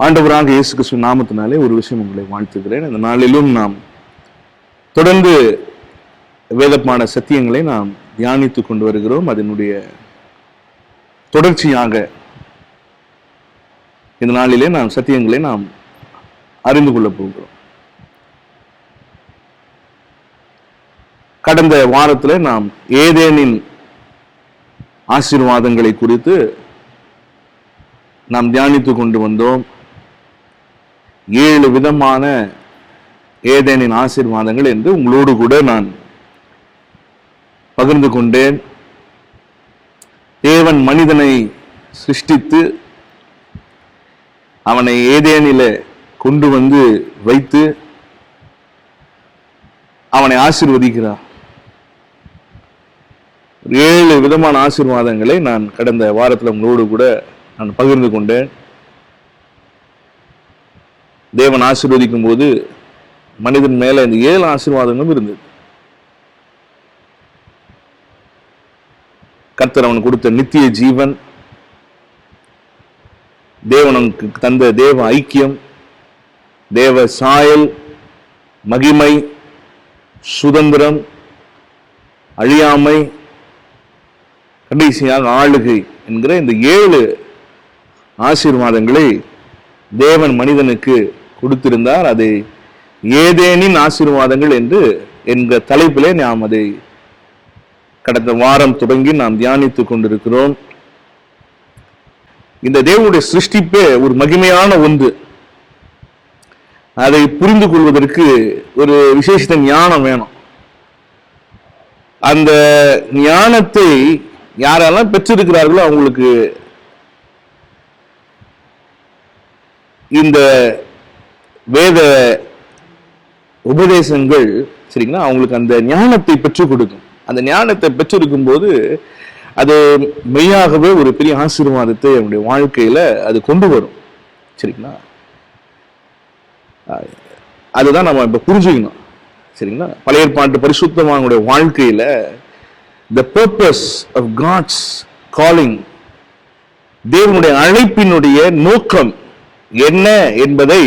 ஆண்டவராக இயேசு கிறிஸ்து நாமத்தினாலே ஒரு விஷயம் உங்களை வாழ்த்துகிறேன். இந்த நாளிலும் நாம் தொடர்ந்து வேதப்பாட சத்தியங்களை நாம் தியானித்துக் கொண்டு வருகிறோம். அதனுடைய தொடர்ச்சியாக இந்த நாளிலே நாம் சத்தியங்களை நாம் அறிந்து கொள்ள போகிறோம். கடந்த வாரத்தில் நாம் ஏதேனின் ஆசீர்வாதங்களை குறித்து நாம் தியானித்துக் கொண்டு வந்தோம். 7 விதமான ஏதேனின் ஆசீர்வாதங்கள் என்று உங்களோடு கூட நான் பகிர்ந்து கொண்டேன். தேவன் மனிதனை சிருஷ்டித்து அவனை ஏதேனில கொண்டு வந்து வைத்து அவனை ஆசீர்வதிக்கிறார். 7 விதமான ஆசீர்வாதங்களை நான் கடந்த வாரத்தில் உங்களோடு கூட நான் பகிர்ந்து கொண்டேன். தேவன் ஆசீர்வதிக்கும் போது மனிதன் மேல இந்த 7 ஆசீர்வாதங்களும் இருந்தது. கர்த்தர் அவனுக்கு கொடுத்த நித்திய ஜீவன், தேவனுக்கு தந்த தேவ ஐக்கியம், தேவ சாயல், மகிமை, சுதந்திரம், அழியாமை, கடைசியாக ஆளுகை என்கிற இந்த 7 ஆசீர்வாதங்களை தேவன் மனிதனுக்கு கொடுத்திருந்தார். அதை ஏதேனின் ஆசீர்வாதங்கள் என்று என்கிற தலைப்பிலே நாம் அதை கடந்த வாரம் தொடங்கி நாம் தியானித்துக் கொண்டிருக்கிறோம். இந்த தேவனுடைய சிருஷ்டிப்பே ஒரு மகிமையான ஒன்று. அதை புரிந்து கொள்வதற்கு ஒரு விசேஷ ஞானம் வேணும். அந்த ஞானத்தை யாரெல்லாம் பெற்றிருக்கிறார்களோ அவங்களுக்கு இந்த வேத உபதேசங்கள் சரிங்களா அவங்களுக்கு அந்த ஞானத்தை பெற்றுக் கொடுக்கும். அந்த ஞானத்தை பெற்றிருக்கும் போது அது மெய்யாகவே ஒரு பெரிய ஆசீர்வாதத்தை அவனுடைய வாழ்க்கையில அது கொண்டு வரும். சரிங்களா, அதுதான் நம்ம இப்ப புரிஞ்சுக்கணும். சரிங்களா, பழைய ஏற்பாட்டு பரிசுத்தவானுடைய வாழ்க்கையில the purpose of God's calling, தேவனுடைய அழைப்பினுடைய நோக்கம் என்ன என்பதை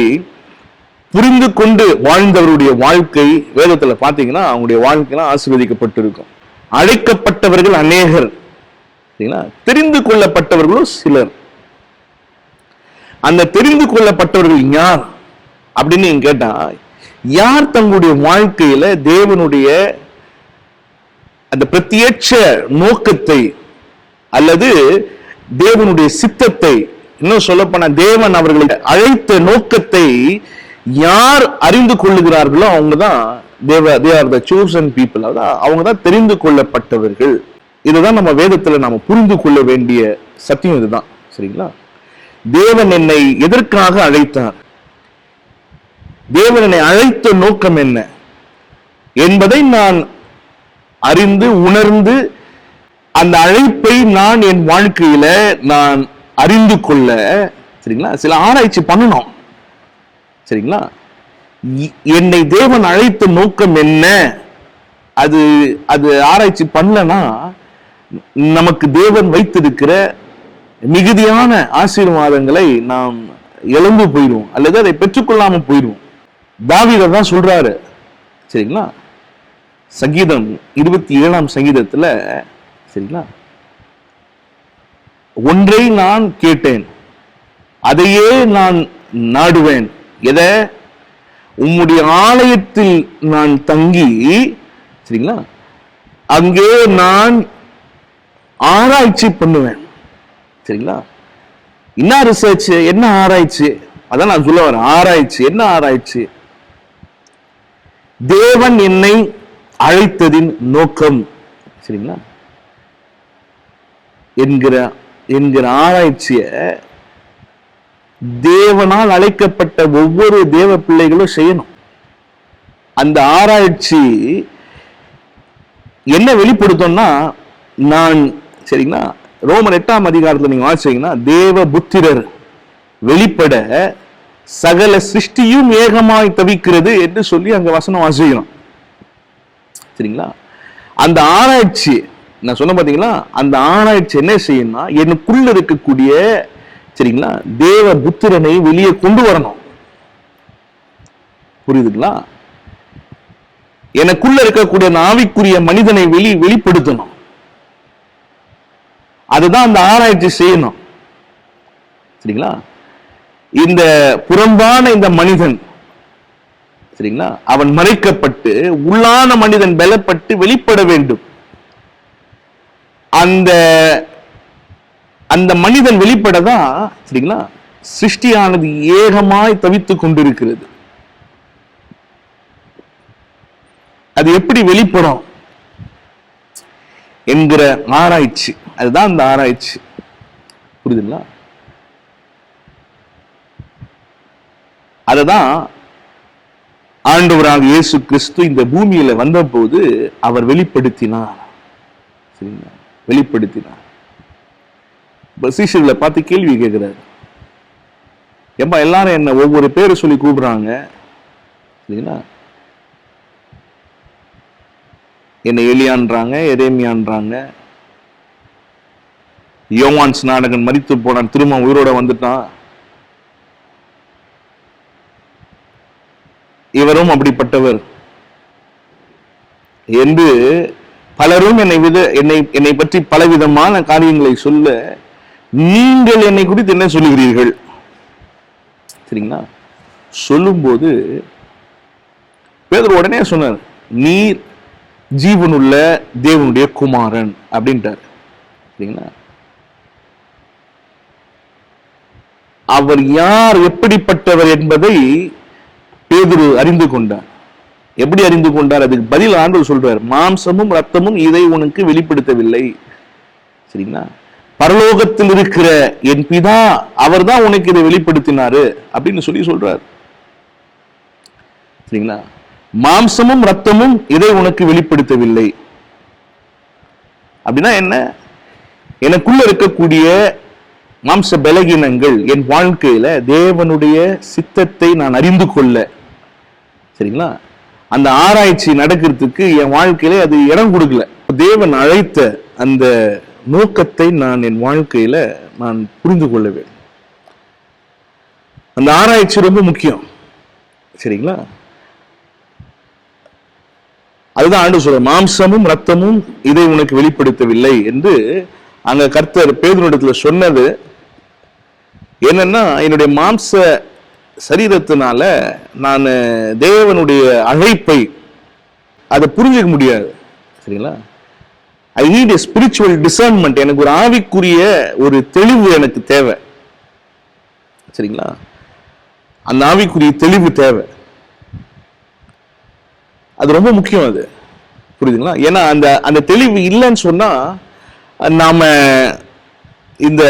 புரிந்து கொண்டு வாழ்ந்தவருடைய வாழ்க்கை வேதத்துல பாத்தீங்கன்னா அவங்களுடைய வாழ்க்கையெல்லாம் ஆசீர்வதிக்கப்பட்டிருக்கும். அழைக்கப்பட்டவர்கள் அநேகர், தெரிந்து கொள்ளப்பட்டவர்களும் சிலர். அந்த தெரிந்து கொள்ளப்பட்டவர்கள் யார் அப்படின்னு நீங்க கேட்டா, யார் தங்களுடைய வாழ்க்கையில தேவனுடைய அந்த பிரத்யட்ச நோக்கத்தை அல்லது தேவனுடைய சித்தத்தை, இன்னும் சொல்லப்போனா தேவன் அவர்களை அழைத்த நோக்கத்தை யார் அறிந்து கொள்ளுகிறார்களோ அவங்கதான் they are the chosen people. அவங்கதான் தெரிந்து கொள்ளப்பட்டவர்கள். இதுதான் நம்ம வேதத்துல நாம புரிந்து கொள்ள வேண்டிய சத்தியம் இதுதான். சரிங்களா, தேவன் என்னை எதற்காக அழைத்தார், தேவன் என்னை அழைத்த நோக்கம் என்ன என்பதை நான் அறிந்து உணர்ந்து அந்த அழைப்பை நான் என் வாழ்க்கையில நான் அறிந்து கொள்ள சரிங்களா சில ஆராய்ச்சி பண்ணணும். சரிங்களா, என்னை தேவன் அழைத்த நோக்கம் என்ன, அது அது ஆராய்ச்சி பண்ணலன்னா நமக்கு தேவன் வைத்திருக்கிற மிகுதியான ஆசீர்வாதங்களை நாம் இழந்து போயிடுவோம் அல்லது அதை பெற்றுக்கொள்ளாம போயிடுவோம். தாவீது தான் சொல்றாரு. சரிங்களா, சங்கீதம் 27ஆம் சங்கீதத்துல சரிங்களா, ஒன்றை நான் கேட்டேன் அதையே நான் நாடுவேன், எதை, உம்முடைய ஆலயத்தில் நான் தங்கி சரிங்களா அங்கே நான் ஆராய்ச்சி பண்ணுவேன். சரிங்களா, என்ன ரிசர்ச், என்ன ஆராய்ச்சி, அதான் நான் சொல்ல வரேன். ஆராய்ச்சி என்ன ஆராய்ச்சி, தேவன் என்னை அழைத்ததின் நோக்கம் சரிங்களா என்கிற ஆராய்ச்சிய தேவனால் அழைக்கப்பட்ட ஒவ்வொரு தேவ பிள்ளைகளும் செய்யணும். அந்த ஆராய்ச்சி என்ன வெளிப்படுத்தோம்னா, நான் சரிங்களா ரோமர் 8ஆம் அதிகாரத்துல நீங்க வாசிச்சீங்கன்னா, தேவ புத்திரர் வெளிப்பட சகல சிருஷ்டியும் ஏகமாய் தவிக்கிறது என்று சொல்லி அங்க வசனம் வாசிக்கிறோம். சரிங்களா, அந்த ஆராய்ச்சி நான் சொன்ன பாத்தீங்களா, அந்த ஆராய்ச்சி என்ன செய்யணும்னா எனக்குள்ள இருக்கக்கூடிய சரிங்களா, தேவ புத்திரனை வெளியே கொண்டு வரணும். புரியுதுங்களா? எனக்குள்ள இருக்கக்கூடிய ஆவிக்குரிய மனிதனை வெளிப்படுத்தணும். அதுதான் அந்த ஆராய்ச்சி செய்யணும். சரிங்களா? இந்த புறம்பான இந்த மனிதன், சரிங்களா, அவன் மறைக்கப்பட்டு உள்ளான மனிதன் பலப்பட்டு வெளிப்பட வேண்டும். அந்த அந்த மனிதன் வெளிப்படதான், சரிங்களா, சிருஷ்டியானது ஏகமாய் தவித்துக் கொண்டிருக்கிறது. அது எப்படி வெளிப்படும் என்கிற ஆராய்ச்சி, அதுதான் அந்த ஆராய்ச்சி. புரியுதுங்களா? அததான் ஆண்டவராக இயேசு கிறிஸ்து இந்த பூமியில வந்தபோது அவர் வெளிப்படுத்தினார். சரிங்களா? வெளிப்படுத்தினார். சீஷர்களை பார்த்து கேள்வி கேட்கிறார். ஏப்பா எல்லாரும் என்ன ஒவ்வொரு பேரை சொல்லி கூப்பிடுறாங்க, சரிங்களா, என்ன எலியான்றாங்க, எரேமியான்றாங்க, யோவான் ஸ்நானகன் மரித்து போனான், திரும்ப உயிரோட வந்துட்டான், இவரும் அப்படிப்பட்டவர் என்று பலரும் என்னை பற்றி பலவிதமான காரியங்களை சொல்ல, நீங்கள் என்னை குறித்து என்ன சொல்லுகிறீர்கள்? சரிங்களா? சொல்லும்போது பேதுரு உடனே சொன்னார், நீர் ஜீவனுள்ள தேவனுடைய குமாரன் அப்படின்ட்டார். சரிங்களா? அவர் யார், எப்படிப்பட்டவர் என்பதை பேதுரு அறிந்து கொண்டார். எப்படி அறிந்து கொண்டார்? அதுக்கு பதில் ஆண்டவர் சொல்றார், மாம்சமும் ரத்தமும் இதை உனக்கு வெளிப்படுத்தவில்லை, சரிங்களா, பரலோகத்தில் இருக்கிற என் பிதா அவர் தான் உனக்கு இதை வெளிப்படுத்தினாரு அப்படின்னு சொல்றார். சரிங்களா? மாம்சமும் ரத்தமும் இதை உனக்கு வெளிப்படுத்தவில்லை அப்படின்னா என்ன? எனக்குள்ள இருக்கக்கூடிய மாம்ச பலகீனங்கள் என் வாழ்க்கையில தேவனுடைய சித்தத்தை நான் அறிந்து கொள்ள, சரிங்களா, அந்த ஆராய்ச்சி நடக்கிறதுக்கு என் வாழ்க்கையில அது இடம் கொடுக்கல. தேவன் அழைத்த அந்த நோக்கத்தை நான் என் வாழ்க்கையில நான் புரிந்து கொள்ள வேண்டும். அந்த ஆராய்ச்சி ரொம்ப முக்கியம். சரிங்களா? அதுதான் ஆண்டு சொல்ற, மாம்சமும் ரத்தமும் இதை உனக்கு வெளிப்படுத்தவில்லை என்று அங்க கர்த்தர் பேதுருவிடத்துல சொன்னது என்னன்னா, என்னுடைய மாம்ச சரீரத்தினால நான் தேவனுடைய அழைப்பை அதை புரிஞ்சுக்க முடியாது. சரிங்களா? I need a spiritual discernment. எனக்கு ஒரு ஆவிக்குரிய ஒரு தெளிவு எனக்கு தேவை. சரிங்களா? அந்த ஆவிக்குரிய தெளிவு தேவை. அது ரொம்ப முக்கியம். அது புரியுதுங்களா? ஏன்னா அந்த அந்த தெளிவு இல்லைன்னு சொன்னா நாம இந்த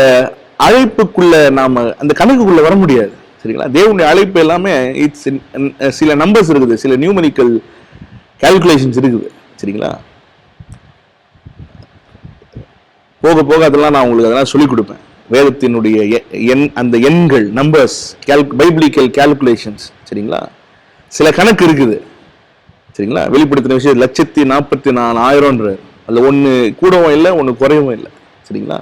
அழைப்புக்குள்ள நாம அந்த கணக்குக்குள்ள வர முடியாது. சரிங்களா? தேவனுடைய அழைப்பு எல்லாமே சில நம்பர்ஸ் இருக்குது, சில நியூமரிக்கல் கால்குலேஷன்ஸ் இருக்குது. சரிங்களா? போக போக அதெல்லாம் நான் உங்களுக்கு அதெல்லாம் சொல்லிக் கொடுப்பேன். வேதத்தினுடைய அந்த எண்கள், நம்பர்ஸ், பைபிளிக்கல் கால்குலேஷன்ஸ். சரிங்களா? சில கணக்கு இருக்குது. சரிங்களா? வெளிப்படுத்தின விஷயம் 144,000 அதுல ஒண்ணு கூடவும் இல்லை, ஒண்ணு குறையவும் இல்லை. சரிங்களா?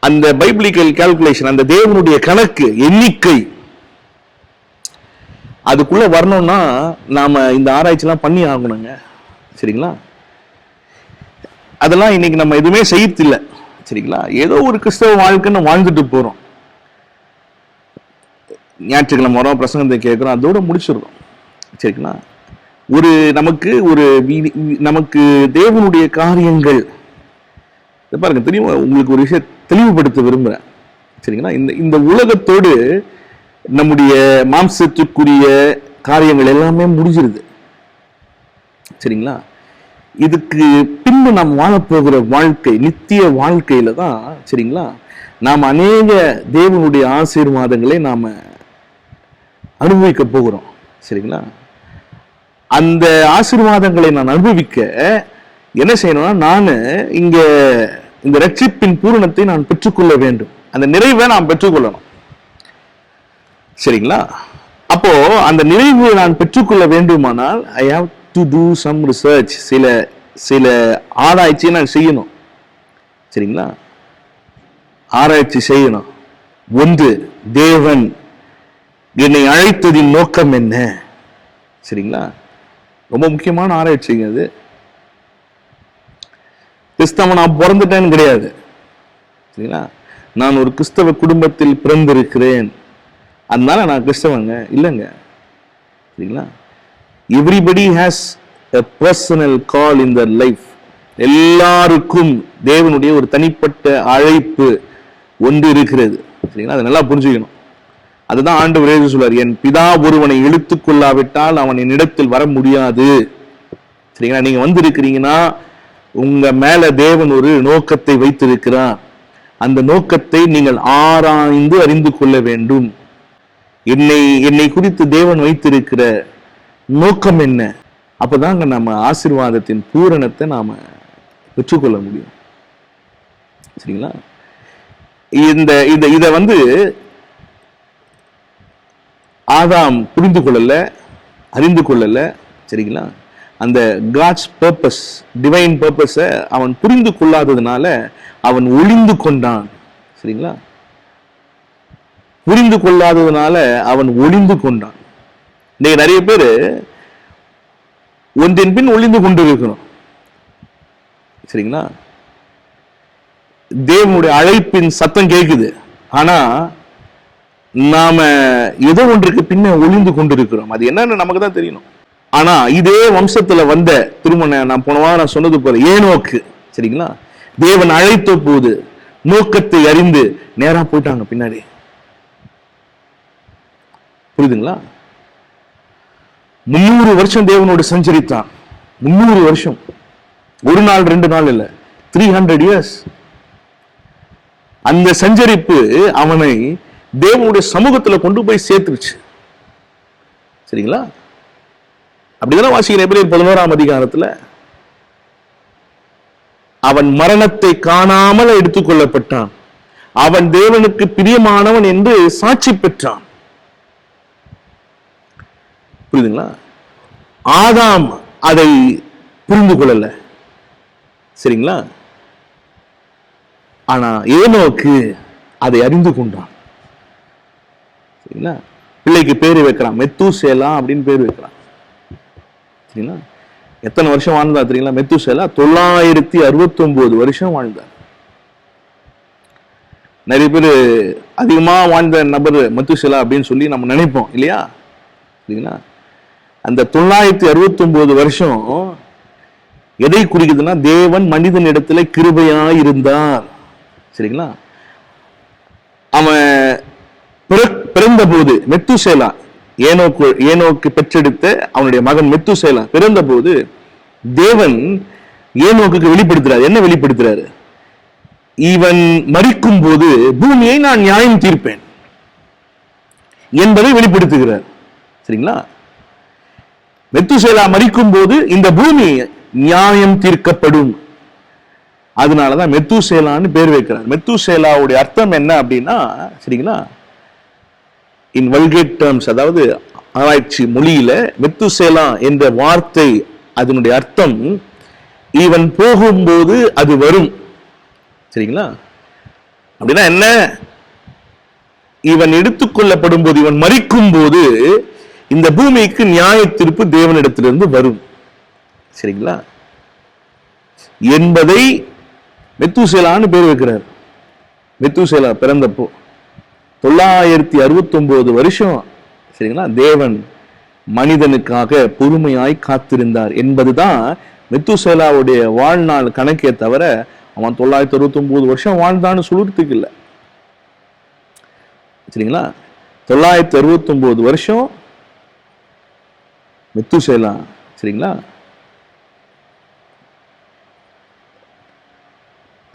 அந்த பைபிளிக்கல் கால்குலேஷன், அந்த தேவனுடைய கணக்கு, எண்ணிக்கை, அதுக்குள்ள வரணும்னா நாம இந்த ஆராய்ச்சி எல்லாம் பண்ணி ஆகணுங்க. சரிங்களா? அதெல்லாம் இன்னைக்கு நம்ம எதுவுமே செய்யறதில்லை. சரிங்களா? ஏதோ ஒரு கிறிஸ்தவ வாழ்க்கைன்னு வாழ்ந்துட்டு போறோம். ஞாயிற்றுக்கிழமை வரோம், பிரசங்கத்தை கேட்கிறோம், அதோட முடிச்சிடுறோம். சரிங்களா? நமக்கு தேவனுடைய காரியங்கள் பாருங்க தெரியும். உங்களுக்கு ஒரு விஷயம் தெளிவுபடுத்த விரும்புறேன். சரிங்களா? இந்த உலகத்தோடு நம்முடைய மாம்சத்துக்குரிய காரியங்கள் எல்லாமே முடிஞ்சிருது. சரிங்களா? இதுக்கு பின்பு நாம் வாழப்போகிற வாழ்க்கை நித்திய வாழ்க்கையில தான், சரிங்களா, நாம் அநேக தேவனுடைய ஆசீர்வாதங்களை நாம அனுபவிக்க போகிறோம். சரிங்களா? அந்த ஆசீர்வாதங்களை நான் அனுபவிக்க என்ன செய்யணும்னா, நான் இந்த ரட்சிப்பின் பூரணத்தை நான் பெற்றுக்கொள்ள வேண்டும். அந்த நிறைவை நான் பெற்றுக்கொள்ளணும். சரிங்களா? அப்போ அந்த நிறைவை நான் பெற்றுக்கொள்ள வேண்டுமானால் I have to do some research. சில ஆராய்ச்சியை நான் செய்யணும். சரிங்களா? ஆராய்ச்சி செய்யணும். ஒன்று, தேவன் என்னை அழைத்ததின் நோக்கம் என்ன? சரிங்களா? ரொம்ப முக்கியமான ஆராய்ச்சிங்க அது. கிறிஸ்தவன் நான் பிறந்துட்டேன்னு கிடையாது. சரிங்களா? நான் ஒரு கிறிஸ்தவ குடும்பத்தில் பிறந்திருக்கிறேன், அதனால நான் கிறிஸ்தவங்க இல்லைங்க. சரிங்களா? Everybody has a personal call in their life. எல்லாருக்கும் தேவனுடைய ஒரு தனிப்பட்ட அழைப்பு ஒன்று இருக்கிறது. சரிங்களா? அதை நல்லா புரிஞ்சுக்கணும். அதுதான் ஆண்டவர் இயேசு சொல்றார், என் பிதா ஒருவனை இழுத்துக் கொள்ளாவிட்டால் அவன் என்னிடத்தில் வர முடியாது. சரிங்களா? நீங்க வந்திருக்கிறீங்கன்னா உங்க மேல தேவன் ஒரு நோக்கத்தை வைத்திருக்கிறார். அந்த நோக்கத்தை நீங்கள் ஆராய்ந்து அறிந்து கொள்ள வேண்டும். என்னை குறித்து தேவன் வைத்திருக்கிற நோக்கம் என்ன? அப்பதாங்க நம்ம ஆசீர்வாதத்தின் பூரணத்தை நாம பெற்றுக்கொள்ள முடியும். சரிங்களா? இத வந்து ஆதாம் புரிந்து கொள்ளல, அறிந்து கொள்ளல. சரிங்களா? அந்த காட்ஸ் பர்பஸ், டிவைன் பர்பஸ அவன் புரிந்து கொள்ளாததுனால அவன் ஒளிந்து கொண்டான். சரிங்களா? புரிந்து கொள்ளாததுனால அவன் ஒளிந்து கொண்டான். இன்னைக்கு நிறைய பேரு ஒன்றின் பின் ஒளிந்து கொண்டு இருக்கணும். சரிங்களா? தேவனுடைய அழைப்பின் சத்தம் கேட்குது, ஆனா நாம ஏதோ ஒன்றுக்கு பின்ன ஒளிந்து கொண்டு இருக்கிறோம். அது என்னன்னு நமக்கு தான் தெரியணும். ஆனா இதே வம்சத்துல வந்த திருமண, நான் போன வாரம் சொன்னது போல ஏனோக்கு, சரிங்களா, தேவன் அழைத்த போது நோக்கத்தை அறிந்து நேரா போயிட்டாங்க பின்னாடி. புரியுதுங்களா? 300 வருஷம் தேவனோடு சஞ்சரித்தான். 300 வருஷம், ஒரு நாள் 2 நாள் இல்ல, 300 years. அந்த சஞ்சரிப்பு அவனை தேவனுடைய சமூகத்துல கொண்டு போய் சேர்த்துருச்சு. சரிங்களா? அப்படிதானே வாசிக்கிற எபிரேயர் 11ஆம் அதிகாரத்துல, அவன் மரணத்தை காணாமல் எடுத்துக் கொள்ளப்பட்டான், அவன் தேவனுக்கு பிரியமானவன் என்று சாட்சி பெற்றான். புரியுதுங்களா? ஆதாம் அதை புரிந்து கொள்ளல. சரிங்களா? ஆனா ஏனோக்கு அதை அறிந்து கொண்டான். சரிங்களா? பிள்ளைக்கு பேரு வைக்கிறான், மெத்தூசேலா அப்படின்னு பேர் வைக்கிறான். சரிங்களா? எத்தனை வருஷம் வாழ்ந்தா தெரியுங்களா? மெத்தூசேலா 969 வருஷம் வாழ்ந்தார். நிறைய பேர் அதிகமா வாழ்ந்த நபர் மெத்தூசேலா அப்படின்னு சொல்லி நம்ம நினைப்போம் இல்லையா? சரிங்களா? அந்த 969 வருஷம் எதை குறிக்குதுன்னா, தேவன் மனிதன் இடத்துல கிருபையாய் இருந்தார். சரிங்களா? அவன் பிறந்த போது மெத்தூசேலா, ஏனோக்கு பெற்றெடுத்த அவனுடைய மகன் மெத்தூசேலா பிறந்த போது தேவன் ஏனோக்கு வெளிப்படுத்துறாரு. என்ன வெளிப்படுத்துறாரு? இவன் மரிக்கும் போது பூமியை நான் நியாயம் தீர்ப்பேன் என்பதை வெளிப்படுத்துகிறார். சரிங்களா? மெத்தூசேலா மரிக்கும் போது இந்த பூமி நியாயம் தீர்க்கப்படும். அதனாலதான் மெத்தூசேலான்னு பேர் வைக்கிறார். மெத்தூசேலாவுடைய அர்த்தம் என்ன அப்படின்னா, சரிங்களா, இன் வல்கேட் டர்ம்ஸ், அதாவது ஆராய்ச்சி மொழியில மெத்தூசேலா என்ற வார்த்தை அதனுடைய அர்த்தம் இவன் போகும்போது அது வரும். சரிங்களா? அப்படின்னா என்ன? இவன் எடுத்துக்கொள்ளப்படும் போது, இவன் மரிக்கும் போது இந்த பூமிக்கு நியாய தீர்ப்பு தேவனிடத்திலிருந்து வரும். சரிங்களா? என்பதை மெத்தூசேலான்னு பேர் வைக்கிறார். மெத்தூசேலா பிறந்தப்போ 969 வருஷம், சரிங்களா, தேவன் மனிதனுக்காக பொறுமையாய் காத்திருந்தார் என்பதுதான் மெத்தூசேலாவுடைய வாழ்நாள் கணக்கே தவிர அவன் 969 வருஷம் வாழ்ந்தான்னு சொல்றதுக்கு இல்லை. சரிங்களா? 969 வருஷம் மெத்தூசேலா, சரிங்களா,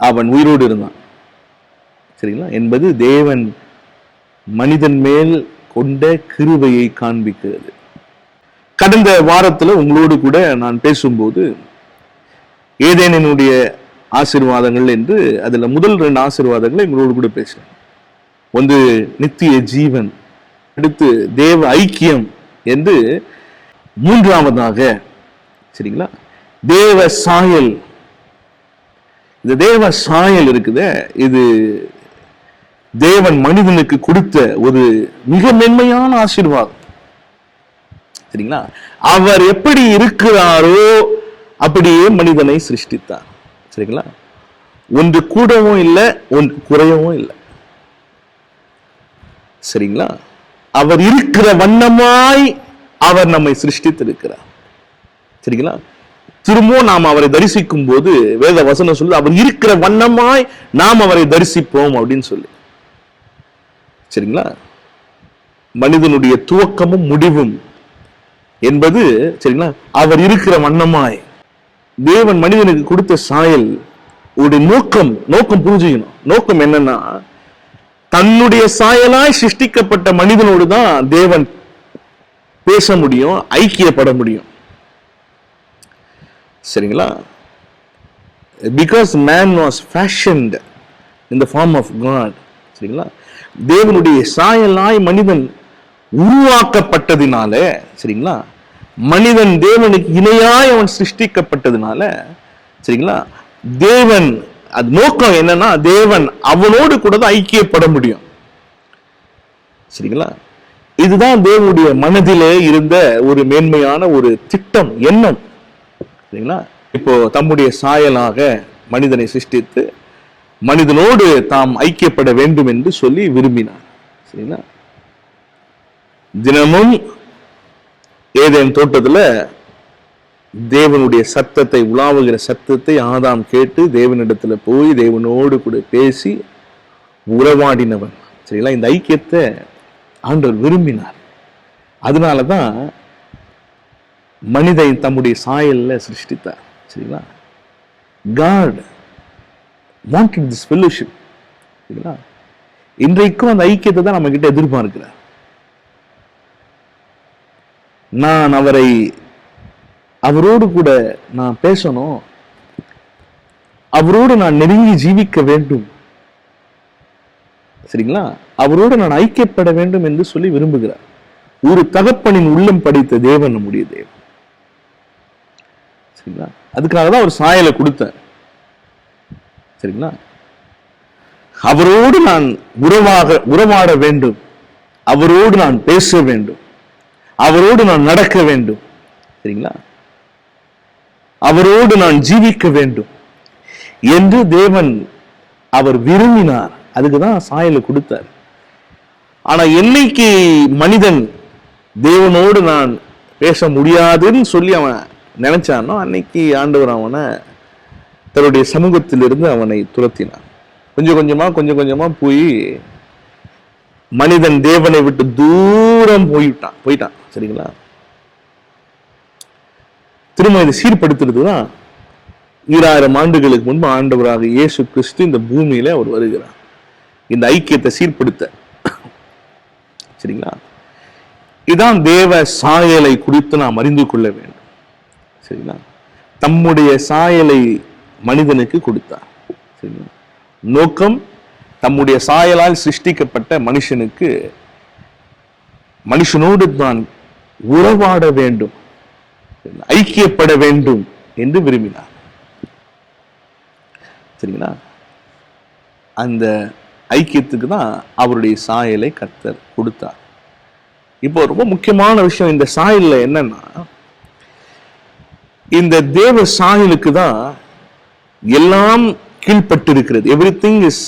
அவன் உயிரோடு இருந்தான். சரிங்களா? என்பது தேவன் மனிதன் மேல் கொண்ட கிருபையை காண்பிக்கிறது. கடந்த வாரத்துல உங்களோடு கூட நான் பேசும்போது ஏதேனுடைய ஆசீர்வாதங்கள் என்று அதுல முதல் 2 ஆசீர்வாதங்களை உங்களோடு கூட பேசுறேன். ஒன்று நித்திய ஜீவன், அடுத்து தேவ ஐக்கியம் என்று மூன்றாவதாக, சரிங்களா, தேவ சாயல். இந்த தேவ சாயல் இருக்குதே, இது தேவன் மனிதனுக்கு கொடுத்த ஒரு மிக மென்மையான ஆசீர்வாதம். சரிங்களா? அவர் எப்படி இருக்கிறாரோ அப்படியே மனிதனை சிருஷ்டித்தார். சரிங்களா? ஒன்று கூடவும் இல்லை, ஒன்று குறையவும் இல்லை. சரிங்களா? அவர் இருக்கிற வண்ணமாய் அவர் நம்மை சிருஷ்டித்திருக்கிறார். சரிங்களா? திரும்பவும் நாம் அவரை தரிசிக்கும் போது வேத வசனம் சொல்லு, அவர் இருக்கிற வண்ணமாய் நாம் அவரை தரிசிப்போம் அப்படின்னு சொல்லி. சரிங்களா? மனிதனுடைய துவக்கமும் முடிவும் என்பது, சரிங்களா, அவர் இருக்கிற வண்ணமாய். தேவன் மனிதனுக்கு கொடுத்த சாயல் ஒரு நோக்கம் புரிஞ்சுக்கணும். நோக்கம் என்னன்னா, தன்னுடைய சாயலாய் சிருஷ்டிக்கப்பட்ட மனிதனோடு தான் தேவன் பேச முடியும், ஐக்கியப்பட முடியும். சரிங்களா? Because man was fashioned in the form of God. சரிங்களா? தேவனுடைய சாயலாய் மனிதன் உருவாக்கப்பட்டதினால, சரிங்களா, மனிதன் தேவனுக்கு இணையாய் அவன் சிருஷ்டிக்கப்பட்டதினால, சரிங்களா, தேவன் அது நோக்கம் என்னன்னா, தேவன் அவனோடு கூட தான் ஐக்கியப்பட முடியும். சரிங்களா? இதுதான் தேவனுடைய மனதிலே இருந்த ஒரு மேன்மையான ஒரு திட்டம், எண்ணம். சரிங்களா? இப்போ தம்முடைய சாயலாக மனிதனை சிருஷ்டித்து மனிதனோடு தாம் ஐக்கியப்பட வேண்டும் என்று சொல்லி விரும்பினார். சரிங்களா? தினமும் ஏதேன் தோட்டத்துல தேவனுடைய சத்தத்தை, உலாவுகிற சத்தத்தை ஆதாம் கேட்டு தேவனிடத்துல போய் தேவனோடு கூட பேசி உறவாடினவன். சரிங்களா? இந்த ஐக்கியத்தை ஆண்டவர் விரும்பினார். அதனாலதான் மனிதனை தம்முடைய சாயல்ல சிருஷ்டித்தார். சரிங்களா? God wanted this fellowship. சரிங்களா? இன்றைக்கும் அந்த ஐக்கியத்தை தான் நம்ம கிட்ட எதிர்பார்க்கிறார். நான் அவரோடு கூட நான் பேசணும், அவரோடு நான் நெருங்கி ஜீவிக்க வேண்டும். சரிங்களா? அவரோடு நான் ஐக்கியப்பட வேண்டும் என்று சொல்லி விரும்புகிறார். ஒரு தகப்பனின் உள்ளம் படைத்த தேவன் நம்முடைய தேவன். சரிங்களா? அதுக்காக தான் ஒரு சாயலை கொடுத்தார். சரிங்களா? அவரோடு நான் உறவாட வேண்டும், அவரோடு நான் பேச வேண்டும், அவரோடு நான் நடக்க வேண்டும். சரிங்களா? அவரோடு நான் ஜீவிக்க வேண்டும் என்று தேவன் அவர் விரும்பினார். அதுக்குதான் சாயலை கொடுத்தார். ஆனா என்னைக்கு மனிதன் தேவனோடு நான் பேச முடியாதுன்னு சொல்லி அவன் நினைச்சானோ, அன்னைக்கு ஆண்டவர் அவனை தன்னுடைய சமூகத்திலிருந்து அவனை துரத்தினார். கொஞ்சம் கொஞ்சமா போய் மனிதன் தேவனை விட்டு தூரம் போயிட்டான். சரிங்களா? திரும்ப இதை சீர்படுத்துறதுதான் 2000 ஆண்டுகளுக்கு முன்பு ஆண்டவராக இயேசு கிறிஸ்து இந்த பூமியில அவர் வருகிறார், இந்த ஐக்கியத்தை சீர்படுத்த. சரிங்களா? இதான் தேவ சாயலை குறித்து நாம் அறிந்து கொள்ள வேண்டும். சரிங்களா? தம்முடைய சாயலை மனிதனுக்கு கொடுத்தார். சரிங்களா? நோக்கம், தம்முடைய சாயலால் சிருஷ்டிக்கப்பட்ட மனுஷனுக்கு மனுஷனோடு தான் உறவாட வேண்டும், ஐக்கியப்பட வேண்டும் என்று விரும்பினார். சரிங்களா? அந்த ஐக்கியத்துக்கு தான் அவருடைய சாயலை கர்த்தர் கொடுத்தார். இப்போ ரொம்ப முக்கியமான விஷயம் இந்த சாயல்ல என்னன்னா, இந்த தேவ சாயலுக்கு தான் எல்லாம் கீழ்பட்டு இருக்கிறது. Everything is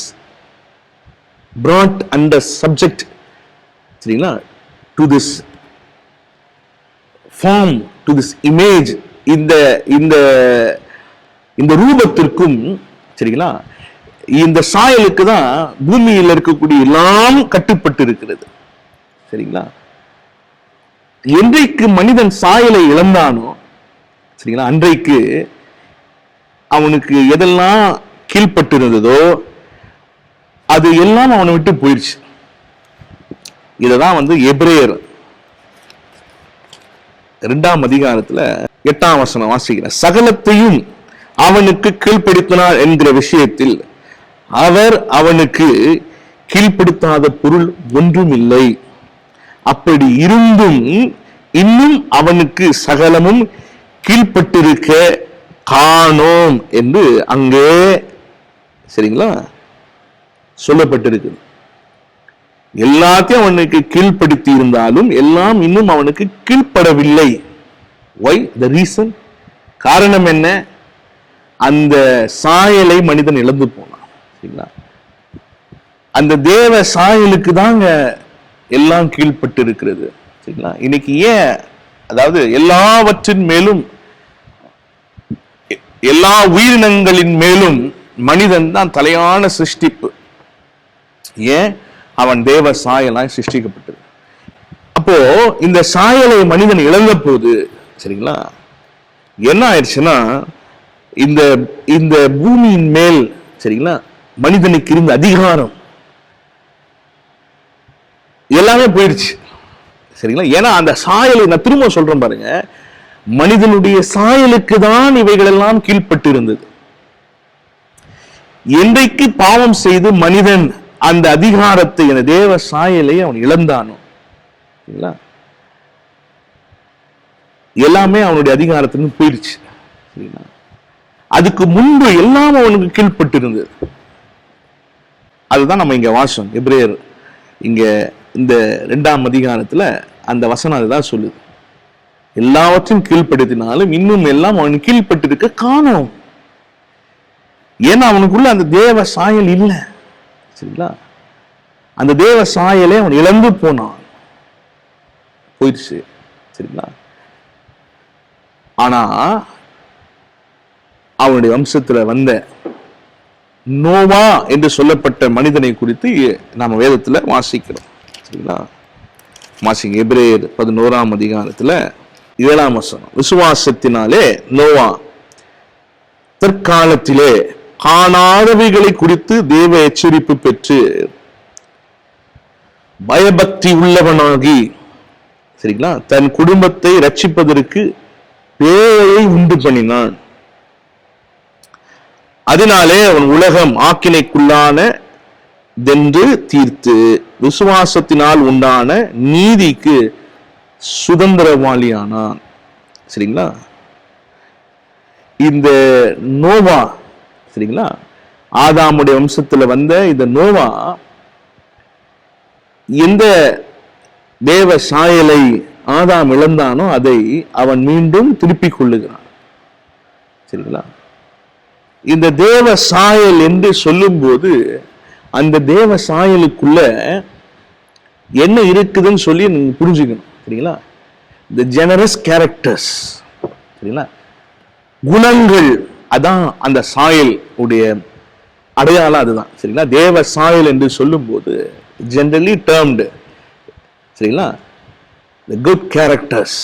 brought under subject, சரிங்களா, to this form, to this image. இந்த இந்த இந்த ரூபத்திற்கும், சரிங்களா, இந்த சாயலுக்கு தான் பூமியில் இருக்கக்கூடிய எல்லாம் கட்டுப்பட்டு இருக்கிறது. சரிங்களா? என்றைக்கு மனிதன் சாயலை இழந்தானோ, சரிங்களா, அன்றைக்கு அவனுக்கு எதெல்லாம் கீழ்பட்டு இருந்ததோ அது எல்லாம் அவனை விட்டு போயிடுச்சு. இததான் எபிரேயர் 2ஆம் அதிகாரத்துல 8ஆம் வசனம் வாசிக்கிறேன். சகலத்தையும் அவனுக்கு கீழ்ப்படுத்தினார் என்கிற விஷயத்தில் அவர் அவனுக்கு கீழ்ப்படுத்தாத பொருள் ஒன்றும் இல்லை. அப்படி இருந்தும் இன்னும் அவனுக்கு சகலமும் கீழ்ப்பட்டிருக்க காணோம் என்று அங்கே, சரிங்களா, சொல்லப்பட்டிருக்கு. எல்லாத்தையும் அவனுக்கு கீழ்ப்படுத்தி இருந்தாலும் எல்லாம் இன்னும் அவனுக்கு கீழ்ப்படவில்லை. Why? The reason? காரணம் என்ன? அந்த சாயலை மனிதன் இழந்து போனான். சரிங்களா? அந்த தேவ சாயலுக்கு தாங்க எல்லாம் கீழ்பட்டு இருக்கிறது. சரிங்களா? இன்னைக்கு ஏன், அதாவது எல்லாவற்றின் மேலும், எல்லா உயிரினங்களின் மேலும் மனிதன் தான் தலையான சிருஷ்டிப்பு. ஏன்? அவன் தேவ சாயலாய் சிருஷ்டிக்கப்பட்டது. அப்போ இந்த சாயலை மனிதன் இழந்த போது, சரிங்களா, என்ன ஆயிடுச்சுன்னா, இந்த இந்த பூமியின் மேல், சரிங்களா, மனிதனுக்கு இருந்த அதிகாரம் எல்லாமே போயிடுச்சு. சரிங்களா? ஏன்னா அந்த சாயலை, நான் திரும்ப சொல்றேன் பாருங்க, மனிதனுடைய சாயலுக்கு தான் இவைகள் எல்லாம் கீழ்பட்டு இருந்தது. என்றைக்கு பாவம் செய்து மனிதன் அந்த அதிகாரத்தை, அந்த தேவ சாயலை அவன் இழந்தானோ, எல்லாமே அவனுடைய அதிகாரத்திலிருந்து போயிடுச்சு. அதுக்கு முன்பு எல்லாம் அவனுக்கு கீழ்பட்டு இருந்தது. அதுதான் நம்ம இங்க வாசம் எபிரேயர் இங்க இந்த 2ஆம் அதிகாரத்துல அந்த வசனம் அதுதான் சொல்லுது. எல்லாவற்றையும் கீழ்படுத்தினாலும் இன்னும் எல்லாம் அவனுக்கு கீழ்பட்டு இருக்க காணோம். ஏன்னா அவனுக்குள்ள அந்த தேவ சாயல் இல்லை. சரிங்களா? அந்த தேவ சாயலை அவன் இழந்து போனான், போயிடுச்சு. சரிங்களா? ஆனா அவனுடைய வம்சத்துல வந்த நோவா என்று சொல்லப்பட்ட மனிதனை குறித்து நாம வேதத்துல வாசிக்கிறோம். சரிங்களா? வாசிங்க எபிரேயர் 11ஆம் அதிகாரத்துல 7ஆம் வசனம். விசுவாசத்தினாலே நோவா தற்காலத்திலே காணாதவைகளை குறித்து தேவ எச்சரிப்பு பெற்று பயபக்தி உள்ளவனாகி, சரிங்களா, தன் குடும்பத்தை ரட்சிப்பதற்கு பேழையை உண்டு பண்ணினான். அதனாலே அவன் உலகம் ஆக்கினைக்குள்ளான தென்று தீர்த்து விசுவாசத்தினால் உண்டான நீதிக்கு சுதந்திரவாளியானான். சரிங்களா? இந்த நோவா, சரிங்களா, ஆதாமுடைய வம்சத்துல வந்த இந்த நோவா எந்த தேவ சாயலை ஆதாம் இழந்தானோ அதை அவன் மீண்டும் திருப்பிக் கொள்ளுகிறான். சரிங்களா? இந்த தேவ சாயல் என்று சொல்லும் போது அந்த தேவ சாயலுக்குள்ள என்ன இருக்குதுன்னு சொல்லி நீங்க புரிஞ்சுக்கணும். சரிங்களா? இந்த ஜெனரஸ் கேரக்டர்ஸ், சரிங்களா, குணங்கள், அதான் அந்த சாயல் உடைய அடையாளம். அதுதான். சரிங்களா? தேவ சாயல் என்று சொல்லும் போது ஜெனரலி டேர்ம்டு, சரிங்களா, the good characters,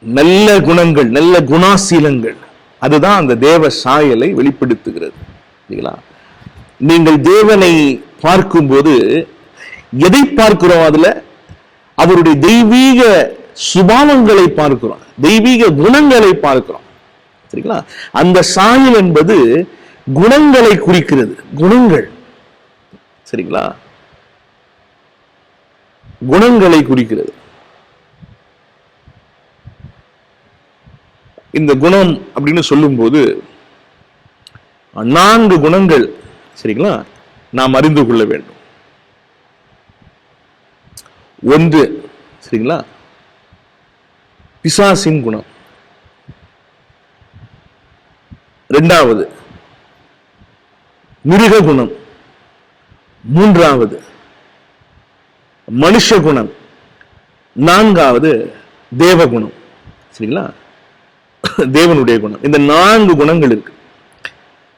நல்ல குணங்கள், நல்ல குணாசீலங்கள், அதுதான் அந்த தேவ சாயலை வெளிப்படுத்துகிறது. சரிங்களா? நீங்கள் தேவனை பார்க்கும்போது எதை பார்க்கிறோம்? அதுல அவருடைய தெய்வீக சுபாவங்களை பார்க்கிறோம், தெய்வீக குணங்களை பார்க்கிறோம். சரிங்களா? அந்த சாயல் என்பது குணங்களை குறிக்கிறது. குணங்கள், சரிங்களா, குணங்களை குறிக்கிறது. இந்த குணம் அப்படின்னு சொல்லும்போது 4 குணங்கள், சரிங்களா, நாம் அறிந்து கொள்ள வேண்டும். 1, சரிங்களா, பிசாசின் குணம். 2வது மிருக குணம். 3வது மனுஷ குணம். 4வது தேவகுணம். சரிங்களா? தேவனுடைய குணம். இந்த 4 குணங்கள் இருக்கு.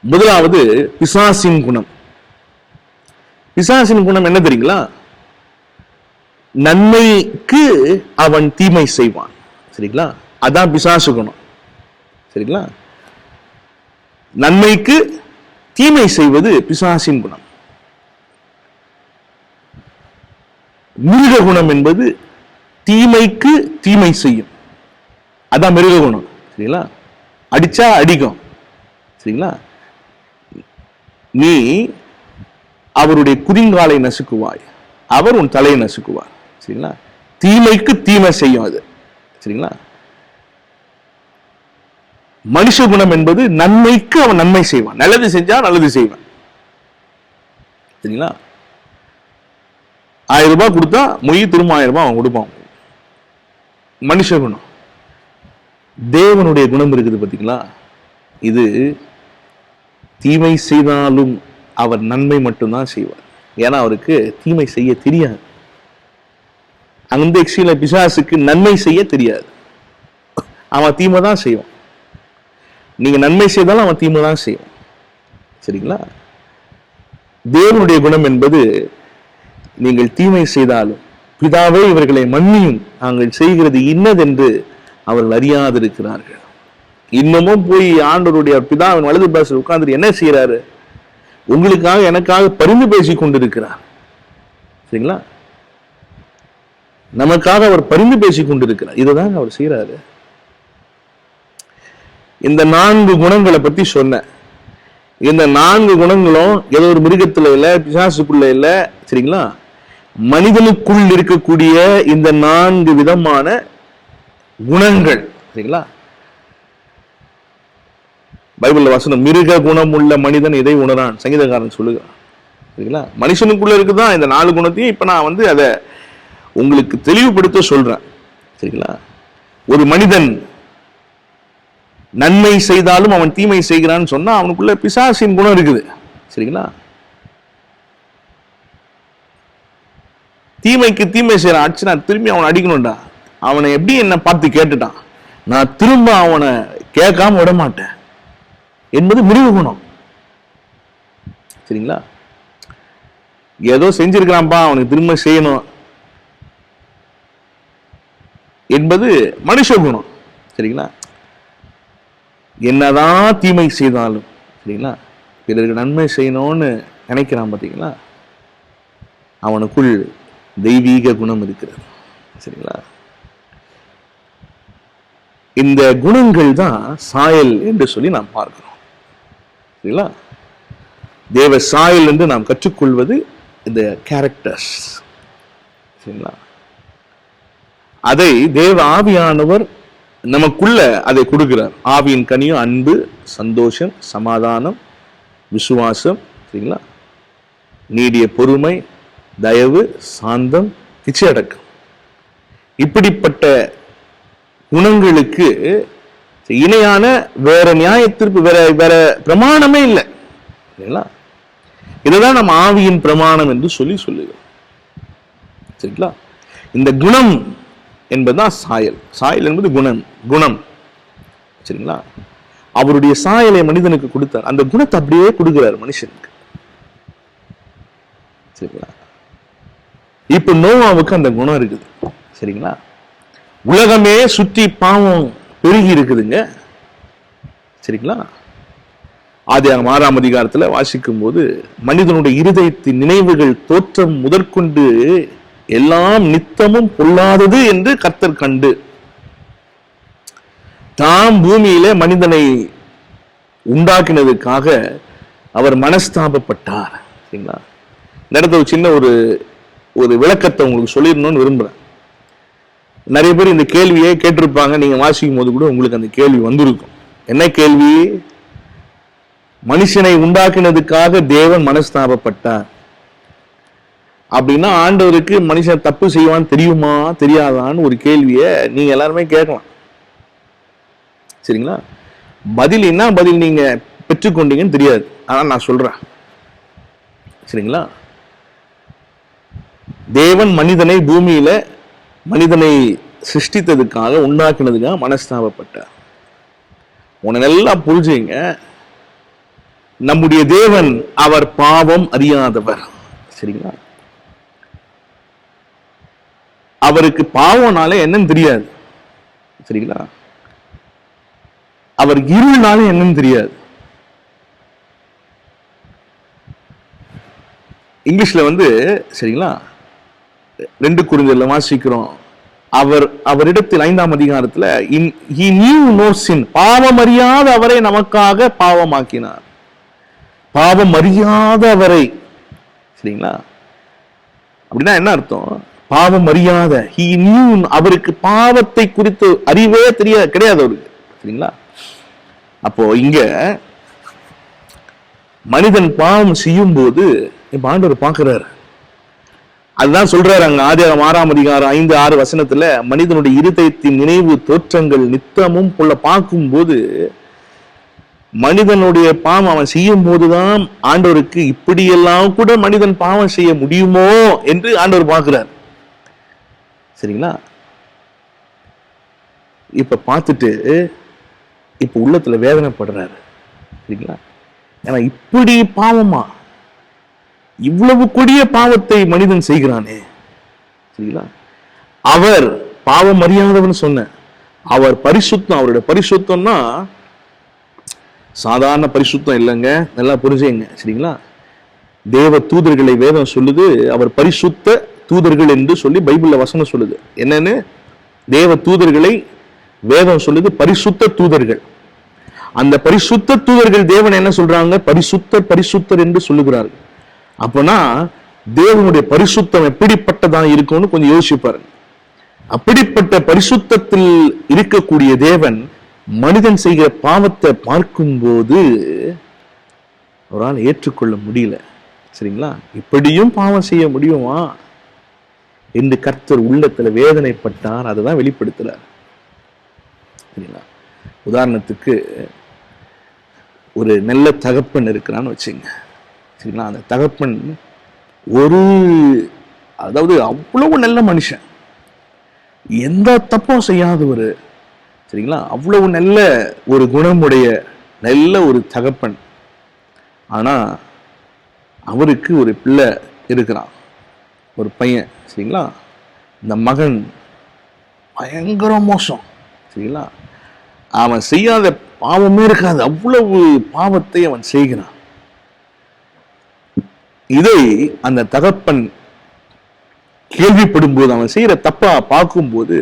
முதலாவது பிசாசின் குணம். பிசாசின் குணம் என்ன தெரியுங்களா? நன்மைக்கு அவன் தீமை செய்வான். சரிங்களா? அதான் பிசாசு குணம். சரிங்களா? நன்மைக்கு தீமை செய்வது பிசாசின் குணம். மிருக குணம் என்பது தீமைக்கு தீமை செய்யும், அதான் மிருக குணம். சரிங்களா? அடிச்சா அடிக்கும். சரிங்களா? நீ அவருடைய குதிங்காலை நசுக்குவாய், அவர் உன் தலையை நசுக்குவார். சரிங்களா? தீமைக்கு தீமை செய்யும் அது. சரிங்களா? மனுஷ குணம் என்பது நன்மைக்கு அவன் நன்மை செய்வான், நல்லது செஞ்சா நல்லது செய்வான். சரிங்களா? 1000 ரூபாய் கொடுத்தா மொய் திரும்ப 1000 ரூபாய் அவன் கொடுப்பான். மனுஷ குணம். தேவனுடைய குணம் இருக்குது பார்த்தீங்களா? இது தீமை செய்தாலும் அவர் நன்மை மட்டும்தான் செய்வார். ஏன்னா அவருக்கு தீமை செய்ய தெரியாது. அந்த எக்ஸில பிசாசுக்கு நன்மை செய்ய தெரியாது. அவன் தீமை தான் செய்வான். நீங்க நன்மை செய்தாலும் அவன் தீமை தான் செய்வான். சரிங்களா? தேவனுடைய குணம் என்பது நீங்கள் தீமை செய்தாலும் பிதாவே இவர்களை மன்னியும், நாங்கள் செய்கிறது இன்னதென்று அவர்கள் அறியாதிருக்கிறார்கள். இன்னமும் போய் ஆண்டவருடைய பிதாவின் வலது பாசத்தில் உட்கார்ந்து என்ன செய்யறாரு? உங்களுக்காக எனக்காக பரிந்து பேசிக் கொண்டிருக்கிறார். சரிங்களா? நமக்காக அவர் பரிந்து பேசிக் கொண்டிருக்கிறார். இதுதான் அவர் செய்யறாரு. இந்த 4 குணங்களை பத்தி சொன்ன. இந்த 4 குணங்களும் ஏதோ ஒரு மிருகத்துல இல்ல, பிசாசுக்குள்ள இல்ல. சரிங்களா? மனிதனுக்குள் இருக்கக்கூடிய இந்த 4 விதமான குணங்கள். சரிங்களா? பைபிள்ல வசனம், மிருக குணம் உள்ள மனிதன் இதை உணரான், சங்கீதக்காரன் சொல்லுகிறான். சரிங்களா? மனுஷனுக்குள்ள இருக்குதான் இந்த 4 குணத்தையும் இப்ப நான் அதை உங்களுக்கு தெளிவுபடுத்த சொல்றேன். சரிங்களா? ஒரு மனிதன் நன்மை செய்தாலும் அவன் தீமை செய்கிறான்னு சொன்னா அவனுக்குள்ள பிசாசின் குணம் இருக்குது. சரிங்களா? தீமைக்கு தீமை செய்யறான், அடிச்சு நான் திரும்பி அவனை அடிக்கணும்டா. அவனை எப்படி என்ன பார்த்து கேட்டுட்டான், நான் திரும்ப அவனை கேட்காம விட மாட்டேன் என்பது மிருக குணம். சரிங்களா? ஏதோ செஞ்சிருக்கிறான்பா, அவனுக்கு திரும்ப செய்யணும் என்பது மனுஷ குணம். சரிங்களா? என்னதான் தீமை செய்தாலும் சரிங்களா, பிறருக்கு நன்மை செய்யணும்னு நினைக்கிறான் பார்த்தீங்களா, அவனுக்குள் தெய்வீக குணம் இருக்கிறது. சரிங்களா? இந்த குணங்கள் தான் சாயல் என்று சொல்லி நாம் பார்க்கிறோம். சரிங்களா? தேவ சாயல் என்று நாம் கற்றுக்கொள்வது இந்த கேரக்டர்ஸ். சரிங்களா? அதை தேவ ஆவியானவர் நமக்குள்ள அதை கொடுக்கிறார். ஆவியின் கனியும் அன்பு, சந்தோஷம், சமாதானம், விசுவாசம், சரிங்களா, நீடிய பொறுமை, தயவு, சாந்தம், இச்சையடக்கம். இப்படிப்பட்ட குணங்களுக்கு இணையான வேற நியாயத்திற்கு வேற பிரமாணமே இல்லை. சரிங்களா? இதுதான் நம்ம ஆவியின் பிரமாணம் என்று சொல்லுகிறோம். சரிங்களா? இந்த குணம் என்பதுதான் சாயல். சாயல் என்பது குணம். சரிங்களா? அவருடைய சாயலை மனிதனுக்கு கொடுத்தார். அந்த குணத்தை அப்படியே கொடுக்கிறார் மனுஷனுக்கு. சரிங்களா? இப்ப நோவாவுக்கு அந்த குணம் இருக்குது. சரிங்களா? உலகமே சுற்றி பாவம் பெருகி இருக்குதுங்க. சரிங்களா? ஆதியாகமம் 6ஆம் அதிகாரத்துல வாசிக்கும் போது, மனிதனுடைய இருதயத்தின் நினைவுகள் தோற்றம் முதற்கொண்டு எல்லாம் நித்தமும் பொல்லாதது என்று கர்த்தர் கண்டு தாம் பூமியிலே மனிதனை உண்டாக்கினதுக்காக அவர் மனஸ்தாபப்பட்டார். சரிங்களா? இந்த இடத்துல ஒரு சின்ன ஒரு விளக்கத்தை உங்களுக்கு சொல்லிடணும்னு விரும்புறேன். நிறைய பேர் இந்த கேள்வியை கேட்டிருப்பாங்க. நீங்க வாசிக்கும் போது கூட உங்களுக்கு அந்த கேள்வி வந்திருக்கும். என்ன கேள்வி? மனுஷனை உண்டாக்கினதுக்காக தேவன் மனஸ்தாபப்பட்டார் அப்படின்னா ஆண்டவருக்கு மனுஷன் தப்பு செய்வான்னு தெரியுமா தெரியாதான்னு ஒரு கேள்வியை நீங்க எல்லாருமே கேட்கலாம். சரிங்களா? பதில் என்ன பதில் நீங்க பெற்றுக்கொண்டீங்கன்னு தெரியாது. ஆனா நான் சொல்றேன். சரிங்களா? தேவன் மனிதனை பூமியில மனிதனை சிருஷ்டித்ததுக்காக உண்டாக்கினதுக்காக மனஸ்தாபப்பட்டார். உன்னை நல்லா புரிஞ்சுங்க. நம்முடைய தேவன் அவர் பாவம் அறியாதவர். சரிங்களா? அவருக்கு பாவம்னாலே என்னன்னு தெரியாது. சரிங்களா? அவர் இருள்னாலே என்னன்னு தெரியாது. இங்கிலீஷ்ல சரிங்களா, 2 கொரிந்தியர்ல வாசிக்கிறோம். அவரிடத்தில் 5ஆம் அதிகாரத்துல he knew no sin, பாவம் அறியாத அவரை நமக்காக பாவமாக்கினார். பாவம் அறியாத அவரை. சரிங்களா? அப்படின்னா என்ன அர்த்தம்? பாவம் அறியாத, he knew, அவருக்கு பாவத்தை குறித்து அறிவே கிடையாது அவருக்கு. சரிங்களா? அப்போ இங்க மனிதன் பாவம் செய்யும் போது இப்ப ஆண்டவர் பார்க்கிறாரு. அதுதான் சொல்றாரு அங்க ஆதியாகமம் 6:5-6 மனிதனுடைய இருதயத்தின் நினைவு தோற்றங்கள் நித்தமும் போல பார்க்கும் போது மனிதனுடைய பாவம் அவன் செய்யும் போதுதான் ஆண்டவருக்கு இப்படியெல்லாம் கூட மனிதன் பாவம் செய்ய முடியுமோ என்று ஆண்டவர் பார்க்கிறார். சரிங்களா? இப்ப பார்த்துட்டு இப்ப உள்ளத்துல வேதனைப்படுறாரு. சரிங்களா? ஏன்னா இப்படி பாவமா, இவ்வளவு கொடிய பாவத்தை மனிதன் செய்கிறானே. சரிங்களா? அவர் பாவம் அறியாதவன் சொன்ன, அவர் பரிசுத்தம். அவருடைய பரிசுத்தம்னா சாதாரண பரிசுத்தம் இல்லைங்க, நல்லா புரிஞ்சுங்க. சரிங்களா? தேவ தூதர்களை வேதம் சொல்லுது அவர் பரிசுத்த தூதர்கள் என்று சொல்லி பைபிள்ல வசனம் சொல்லுது. என்னன்னு? தேவ தூதர்களை வேதம் சொல்லுது பரிசுத்த தூதர்கள். அந்த பரிசுத்த தூதர்கள் தேவன் என்ன சொல்றாங்க? பரிசுத்தர் பரிசுத்தர் என்று சொல்லுகிறார்கள். அப்பனா தேவனுடைய பரிசுத்தம் எப்படிப்பட்டதான் இருக்கும்னு கொஞ்சம் யோசிப்பாரு. அப்படிப்பட்ட பரிசுத்தத்தில் இருக்கக்கூடிய தேவன் மனிதன் செய்கிற பாவத்தை பார்க்கும்போது அவரால் ஏற்றுக்கொள்ள முடியல. சரிங்களா? இப்படியும் பாவம் செய்ய முடியுமா என்று கர்த்தர் உள்ளத்துல வேதனைப்பட்டார். அதை வெளிப்படுத்துறார். சரிங்களா? உதாரணத்துக்கு ஒரு நல்ல தகப்பன் இருக்கிறான்னு வச்சுங்க. சரிங்களா? அந்த தகப்பன் அதாவது அவ்வளவு நல்ல மனுஷன், எந்த தப்பும் செய்யாதவர். சரிங்களா? அவ்வளவு நல்ல ஒரு குணமுடைய நல்ல ஒரு தகப்பன். ஆனா அவருக்கு ஒரு பிள்ளை இருக்கிறான், ஒரு பையன். சரிங்களா? இந்த மகன் பயங்கர மோசம். சரிங்களா? அவன் செய்யாத பாவமே இருக்காது, அவ்வளவு பாவத்தை அவன் செய்கிறான். இதை அந்த தகப்பன் கேள்விப்படும் போது, அவன் செய்யற தப்பா பார்க்கும்போது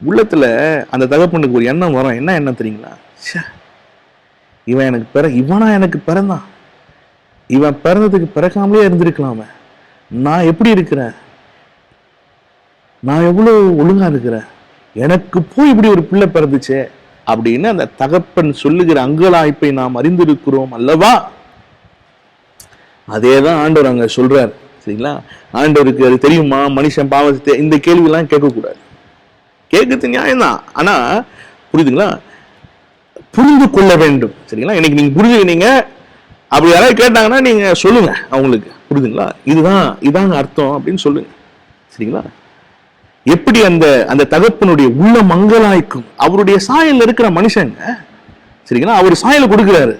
உள்ளத்துல அந்த தகப்பனுக்கு ஒரு எண்ணம் வரும். என்ன எண்ணம் தெரியுங்களா? இவனா எனக்கு பிறந்தான், இவன் பிறந்ததுக்கு பிறக்காமலே இருந்திருக்கலாமே, நான் எப்படி இருக்கிறேன், நான் எவ்வளவு ஒழுங்கா இருக்கிறேன், எனக்கு போய் இப்படி ஒரு பிள்ளை பிறந்துச்சே அப்படின்னு அந்த தகப்பன் சொல்லுகிற அங்கலாய்ப்பை நாம் அறிந்திருக்கிறோம் அல்லவா? அதேதான் ஆண்டவர் அங்க சொல்றார். சரிங்களா? ஆண்டவருக்கு அது தெரியுமா மனுஷன் பாவத்தை? இந்த கேள்வி எல்லாம் கேட்கக்கூடாது. கேட்கறது நியாயம்தான், ஆனா புரியுதுங்களா? புரிந்து கொள்ள வேண்டும். சரிங்களா? இன்னைக்கு நீங்க புரிஞ்சுக்கினீங்க, அப்படி யாராவது கேட்டாங்கன்னா நீங்க சொல்லுங்க அவங்களுக்கு. புரியுதுங்களா? இதாங்க அர்த்தம் அப்படின்னு சொல்லுங்க. சரிங்களா? எப்படி அந்த தகப்பனுடைய உள்ள மங்களாய்க்கும் அவருடைய சாயல் இருக்கிற மனுஷங்க. சரிங்களா? அவர் சாயலை கொடுக்கிறாரு.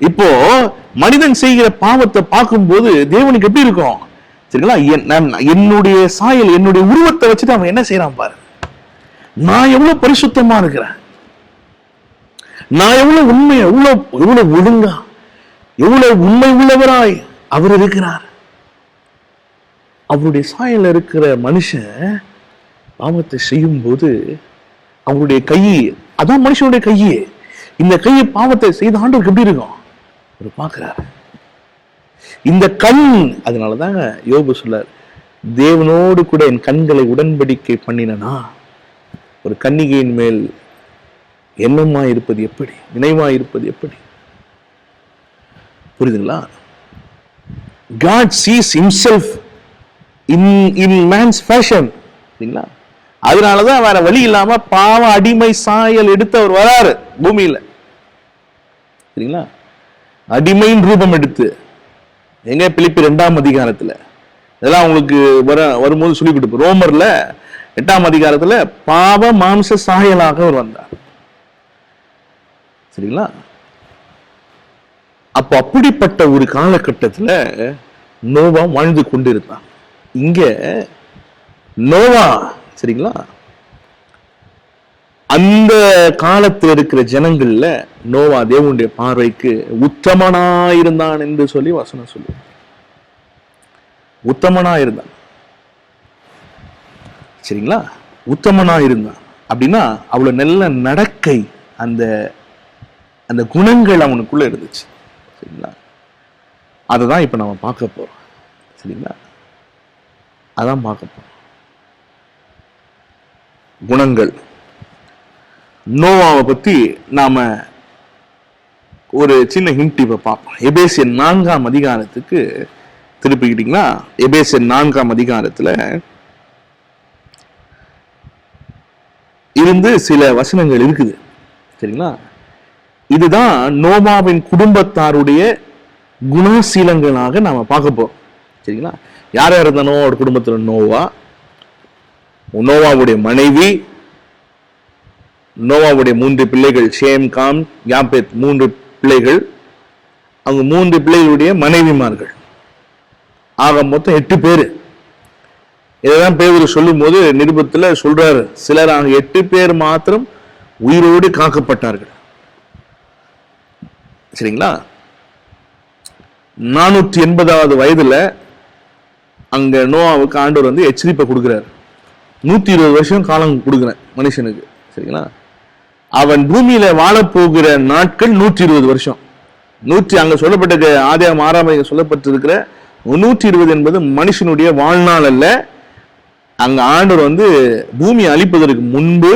இப்போ மனிதன் செய்கிற பாவத்தை பார்க்கும்போது தேவனுக்கு எப்படி இருக்கும்? சரிங்களா? என்னுடைய சாயல், என்னுடைய உருவத்தை வச்சுட்டு அவன் என்ன செய்யறான் பாரு. நான் எவ்வளவு பரிசுத்தமா இருக்கிறேன், நான் எவ்வளவு உண்மை, எவ்வளவு ஒழுங்கா, எவ்வளவு உண்மை உள்ளவராய் அவர் இருக்கிறார். அவருடைய சாயல் இருக்கிற மனுஷன் பாவத்தை செய்யும் போது அவருடைய கை, அதான் மனுஷனுடைய கையே, இந்த கையை பாவத்தை செய்த ஆண்டவருக்கு எப்படி இருக்கும்? அவர் பார்க்கிறார். இந்த கண், அதனாலதான் யோபு சொல்றார், தேவனோடு கூட என் கண்களை உடன்படிக்கை பண்ணினா ஒரு கன்னிகையின் மேல் எண்ணமாய் இருப்பது எப்படி, நினைவாய் இருப்பது எப்படி? புரியுதுங்களா? God sees himself in man's fashion. சரிங்களா? அதனாலதான் வேற வழி இல்லாம பாவ அடிமை சாயல் எடுத்து அவர் வராரு பூமியில. சரிங்களா? அடிமையின் ரூபம் எடுத்து, எங்க பிலிப்பியர் 2 இதெல்லாம் உங்களுக்கு வரும்போது சொல்லி கொடுப்போம். ரோமர்ல 8 பாவ மாம்ச சாயலாக அவர் வந்தார். சரிங்களா? அப்போ அப்படிப்பட்ட ஒரு காலகட்டத்துல நோவா வாழ்ந்து கொண்டிருந்தான். இங்க நோவா, சரிங்களா, அந்த காலத்தில் இருக்கிற ஜனங்கள்ல நோவா தேவனுடைய பார்வைக்கு உத்தமனாயிருந்தான் என்று சொல்லி வசனம் சொல்லு. உத்தமனாயிருந்தான். சரிங்களா? உத்தமனாயிருந்தான் அப்படின்னா அவ்வளவு நல்ல நடக்கை, அந்த அந்த குணங்கள் அவனுக்குள்ள இருந்துச்சு. சரிங்களா? அதை இப்ப நம்ம பார்க்க போறோம். சரிங்களா? அதான் பார்க்க போறோம். குணங்கள். நோவாவை பத்தி நாம ஒரு சின்ன ஹிண்ட் இப்ப பார்ப்போம். எபேசியர் 4ஆம் அதிகாரத்துக்கு திருப்பிக்கிட்டீங்களா? எபேசியர் 4ஆம் அதிகாரத்துல இருந்து சில வசனங்கள் இருக்குது. சரிங்களா? இதுதான் நோவாவின் குடும்பத்தாருடைய குணசீலங்களாக நாம பார்க்க போறோம். சரிங்களா? யார் யார் இருந்தா நோவாவோட குடும்பத்துல? நோவாவுடைய மனைவி, நோவாவுடைய 3 பிள்ளைகள், ஷேம், காம், யாப்பேத், 3 பிள்ளைகள், அவங்க 3 பிள்ளைகளுடைய மனைவிமார்கள், ஆக மொத்தம் 8 பேர். இதைதான் பேதுரு சொல்லும் போது நிருபத்துல சொல்றாரு, சிலர் 8 பேர் மாத்திரம் உயிரோடு காக்கப்பட்டார்கள். சரிங்களா? 480வது வயதுல அங்க நோவாவுக்கு ஆண்டவர் வந்து எச்சரிப்பை கொடுக்கிறார். 120 வருஷம் காலம் கொடுக்குறேன் மனுஷனுக்கு. சரிங்களா? அவன் பூமியில வாழப்போகிற நாட்கள் 120 வருஷம். அங்க சொல்லப்பட்ட ஆதியாகமம் 6ஆம் அதிகாரத்தில் சொல்லப்பட்டிருக்கிற 120 என்பது மனுஷனுடைய வாழ்நாள் அல்ல. அங்க ஆண்டவர் வந்து பூமி அழிப்பதற்கு முன்பு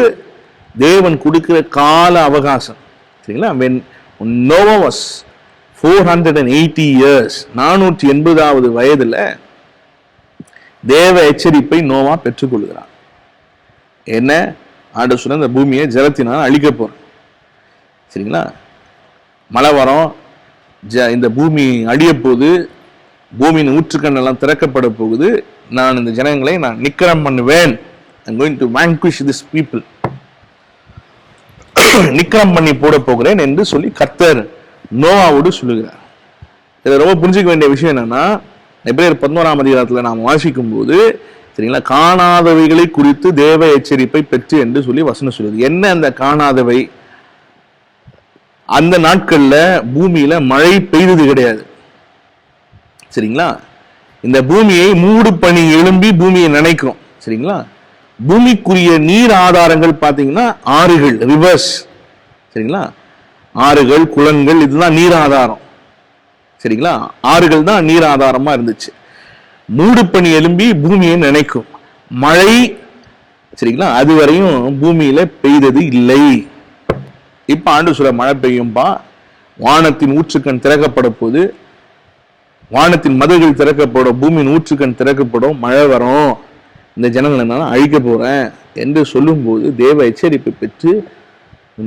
தேவன் கொடுக்கிற கால அவகாசம். சரிங்களா? when Noah was 480 years, 480வது வயதுல தேவ எச்சரிப்பை நோவா பெற்றுக்கொள்கிறான். என்ன? ஆண்டவர் சொன்ன இந்த பூமியை ஜலத்தினால் அழிக்க போறேன். சரிங்களா? மழை வரும், இந்த பூமி அழிய போகுது, பூமியின் ஊற்றுக்கண்ணெல்லாம் திறக்கப்பட போகுது, நான் இந்த ஜனங்களை நான் நிக்கரம் பண்ணுவேன். I'm going to vanquish this people. நிக்கரம் பண்ணி போட போகிறேன் என்று சொல்லி கர்த்தர் நோவாவோடு சொல்லுகிறார். இதை ரொம்ப புரிஞ்சுக்க வேண்டிய விஷயம் என்னன்னா, எபிரேயர் 11ஆம் அதிகாரத்துல நாம் வாசிக்கும் போது, சரிங்களா, காணாதவைகளை குறித்து தேவ எச்சரிப்பை பெற்று என்று சொல்லி வசனம் சொல்லுது. என்ன அந்த காணாதவை? அந்த நாட்கள்ல பூமியில மழை பெய்தது கிடையாது. சரிங்களா? இந்த பூமியை மூடு பனி எழும்பி பூமியை நினைக்கும். சரிங்களா? பூமிக்குரிய நீர் ஆதாரங்கள் பாத்தீங்கன்னா ஆறுகள், ரிவர்ஸ். சரிங்களா? ஆறுகள், குளங்கள், இதுதான் நீர் ஆதாரம். சரிங்களா? ஆறுகள் தான் நீர் ஆதாரமா இருந்துச்சு. மூடு பனி எழும்பி பூமியை நினைக்கும். மழை, சரிங்களா, அதுவரையும் பூமியில பெய்தது இல்லை. இப்ப ஆண்டு சொல்ல மழை பெய்யும்பா, வானத்தின் ஊற்றுக்கண் திறக்கப்பட போது, வானத்தின் மதகுகள் திறக்கப்படும், பூமியின் ஊற்றுக்கண் திறக்கப்படும், மழை வரும், இந்த ஜனங்களை நான் அழிக்க போறேன் என்று சொல்லும் போது தேவ எச்சரிப்பை பெற்று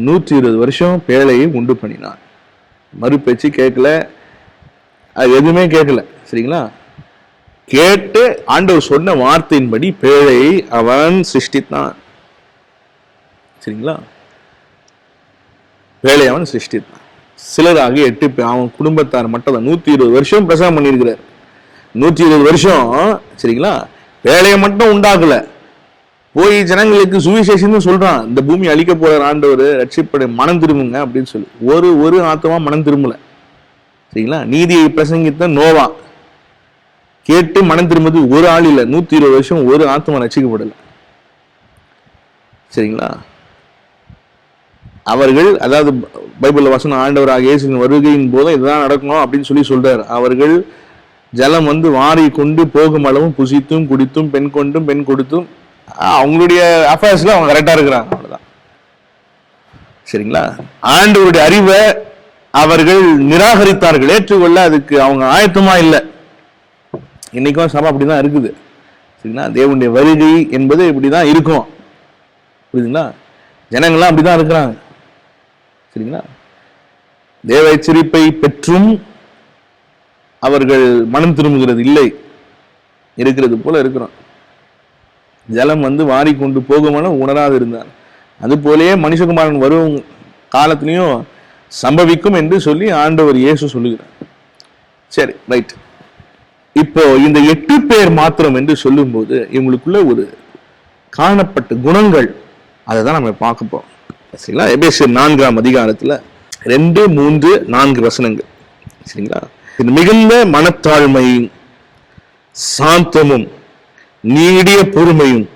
120 வருஷம் பேழையை உண்டு பண்ணினான். மறுபேச்சு கேட்கல, அது எதுவுமே கேட்கல. சரிங்களா? கேட்டு ஆண்டவர் சொன்ன வார்த்தையின்படி பேழையை அவன் சிருஷ்டித்தான். சரிங்களா? பேழை அவன் சிருஷ்டித்தான். சிலராக 8 பேர், அவன் குடும்பத்தார் மட்டும் 120 வருஷம் பிரசவம் பண்ணியிருக்கிறார். 120 வருஷம், சரிங்களா, வேலையை மட்டும் உண்டாக்கல, போய் ஜனங்களுக்கு சுவிசேஷம் சொல்றான். இந்த பூமி அழிக்க போற ஆண்டவர் ரட்சிப்படை, மனம் திரும்புங்க அப்படின்னு சொல்லி ஒரு ஆத்மா மனம் திரும்பல. சரிங்களா? நீதியை பிரசங்கித்த நோவா கேட்டு மனம் திரும்பது ஒரு ஆள் இல்ல. 120 வருஷம் ஒரு ஆத்மா ரட்சிக்கப்படல. சரிங்களா? அவர்கள், அதாவது பைபிள் வசனம், ஆண்டவராக இயேசுவின் வருகையின் போது இதுதான் நடக்கணும் அப்படின்னு சொல்லி சொல்றாரு. அவர்கள் ஜலம் வந்து வாரி கொண்டு போகும் அளவும் புசித்தும் குடித்தும் பெண் கொண்டும் பெண் கொடுத்தும் அவங்களுடைய அஃபேர்ஸ்ல அவங்க கரெக்டா இருக்கிறாங்க. அவ்வளவுதான். சரிங்களா? ஆண்டவருடைய அறிவை அவர்கள் நிராகரித்தார்கள், ஏற்றுக்கொள்ள அதுக்கு அவங்க ஆயத்தமா இல்லை. இன்னைக்கும் சபை அப்படிதான் இருக்குது. சரிங்களா? தேவனுடைய வருகை என்பது இப்படிதான் இருக்கும். புரியுதுங்களா? ஜனங்கள்லாம் அப்படிதான் இருக்கிறாங்க. சரிங்களா? தேவ எச்சரிப்பை பெற்றும் அவர்கள் மனம் திரும்புகிறது இல்லை, இருக்கிறது போல இருக்கிறோம். ஜலம் வந்து வாரி கொண்டு போகுமான உணராது இருந்தார். அது போலயே மனுஷகுமாரன் வரும் காலத்திலையும் சம்பவிக்கும் என்று சொல்லி ஆண்டவர் இயேசு சொல்லுகிறார். சரி, ரைட். இப்போ இந்த 8 பேர் மாத்திரம் என்று சொல்லும் போது இவங்களுக்குள்ள ஒரு காணப்பட்ட குணங்கள், அதை தான் நம்ம பார்க்க போறோம். சரிங்களா? எபேசியர் 4ஆம் அதிகாரத்துல 2, 3, 4 வசனங்கள். சரிங்களா? மிகுந்த மனத்தாழ்மையும் சாந்தமும் நீடிய பொறுமையும்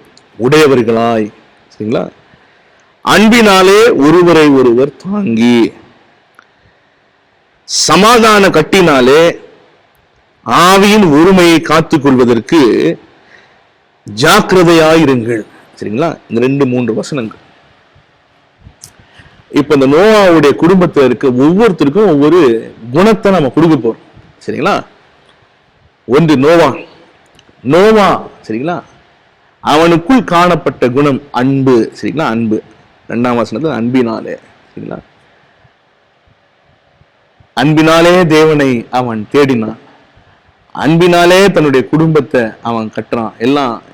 உடையவர்களாய், சரிங்களா, அன்பினாலே ஒருவரை ஒருவர் தாங்கி சமாதான கட்டினாலே ஆவியின் ஒருமையை காத்துக் கொள்வதற்கு ஜாக்கிரதையாயிருங்கள். சரிங்களா? இந்த 2, 3 வசனங்கள். இப்ப இந்த நோவாவுடைய குடும்பத்தில் இருக்க ஒவ்வொருத்தருக்கும் ஒவ்வொரு குணத்தை நம்ம கொடுக்க போறோம். சரிங்களா? ஒன்று நோவா சரிங்களா, அவனுக்குள் காணப்பட்ட குணம் அன்பு. சரிங்களா? அன்பு. 2ஆம் வசனத்துல அன்பினாலே. சரிங்களா? அன்பினாலே தேவனை அவன் தேடினான், அன்பினாலே தன்னுடைய குடும்பத்தை அவன் கட்டுறான்.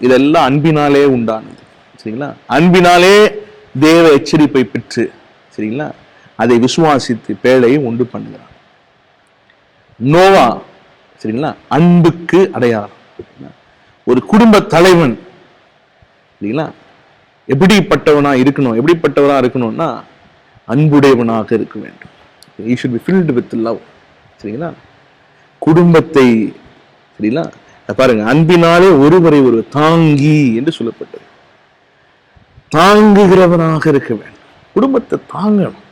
இதெல்லாம் அன்பினாலே உண்டானது. சரிங்களா? அன்பினாலே தேவ எச்சரிப்பை பெற்று சரிங்களா அதை விசுவாசித்து பேழையை உண்டு பண்ணுகிறான். நோவா சரிங்களா அன்புக்கு அடையாளம். ஒரு குடும்ப தலைவன் சரிங்களா எப்படிப்பட்டவனா இருக்கணும்னா அன்புடையவனாக இருக்க வேண்டும். He should be filled with love. சரிங்களா? குடும்பத்தை சரிங்களா பாருங்க, அன்பினாலே ஒருவரை ஒரு தாங்கி என்று சொல்லப்பட்டது. தாங்குகிறவனாக இருக்க வேண்டும். குடும்பத்தை தாங்கணும்.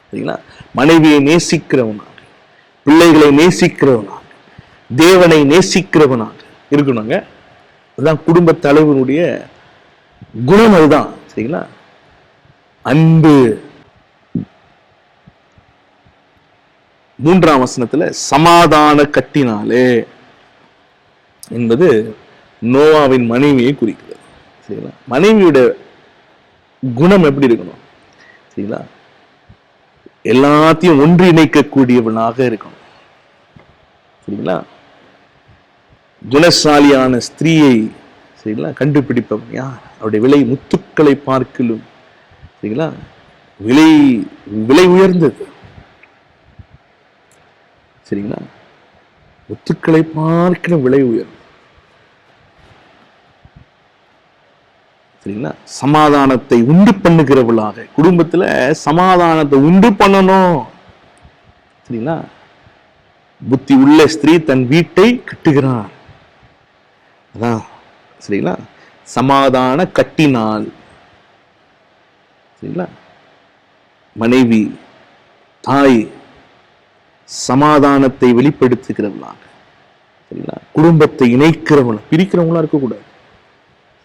சரிங்களா? மனைவியை நேசிக்கிறவனாக, பிள்ளைகளை நேசிக்கிறவனாக, தேவனை நேசிக்கிறவனாக இருக்கணுங்க. அதுதான் குடும்ப தலைவனுடைய குணம். அதுதான் சரிங்களா அன்பு. 3ஆம் வசனத்துல சமாதான கட்டினாலே என்பது நோவாவின் மனைவியை குறிக்கிறது. சரிங்களா? மனைவியோட குணம் எப்படி இருக்கணும்? சரிங்களா? எல்லாத்தையும் ஒன்றிணைக்கக்கூடியவனாக இருக்கணும். சரிங்களா? குணசாலியான ஸ்திரீயை சரிங்களா கண்டுபிடிப்பவன் யார்? அவருடைய விலை முத்துக்களை பார்க்கலும் சரிங்களா விலை உயர்ந்தது. சரிங்களா? முத்துக்களை பார்க்கிற விலை உயர்ந்தது. சரிங்களா? சமாதானத்தை உண்டு பண்ணுகிறவளாக, குடும்பத்துல சமாதானத்தை உண்டு பண்ணணும். சரிங்களா? புத்தி உள்ள ஸ்திரீ தன் வீட்டை கட்டுகிறார். அதான் சரிங்களா சமாதான கட்டினால். சரிங்களா? மனைவி, தாய் சமாதானத்தை வெளிப்படுத்துகிறவளாக சரிங்களா குடும்பத்தை இணைக்கிறவங்கள, பிரிக்கிறவங்களா இருக்கக்கூடாது.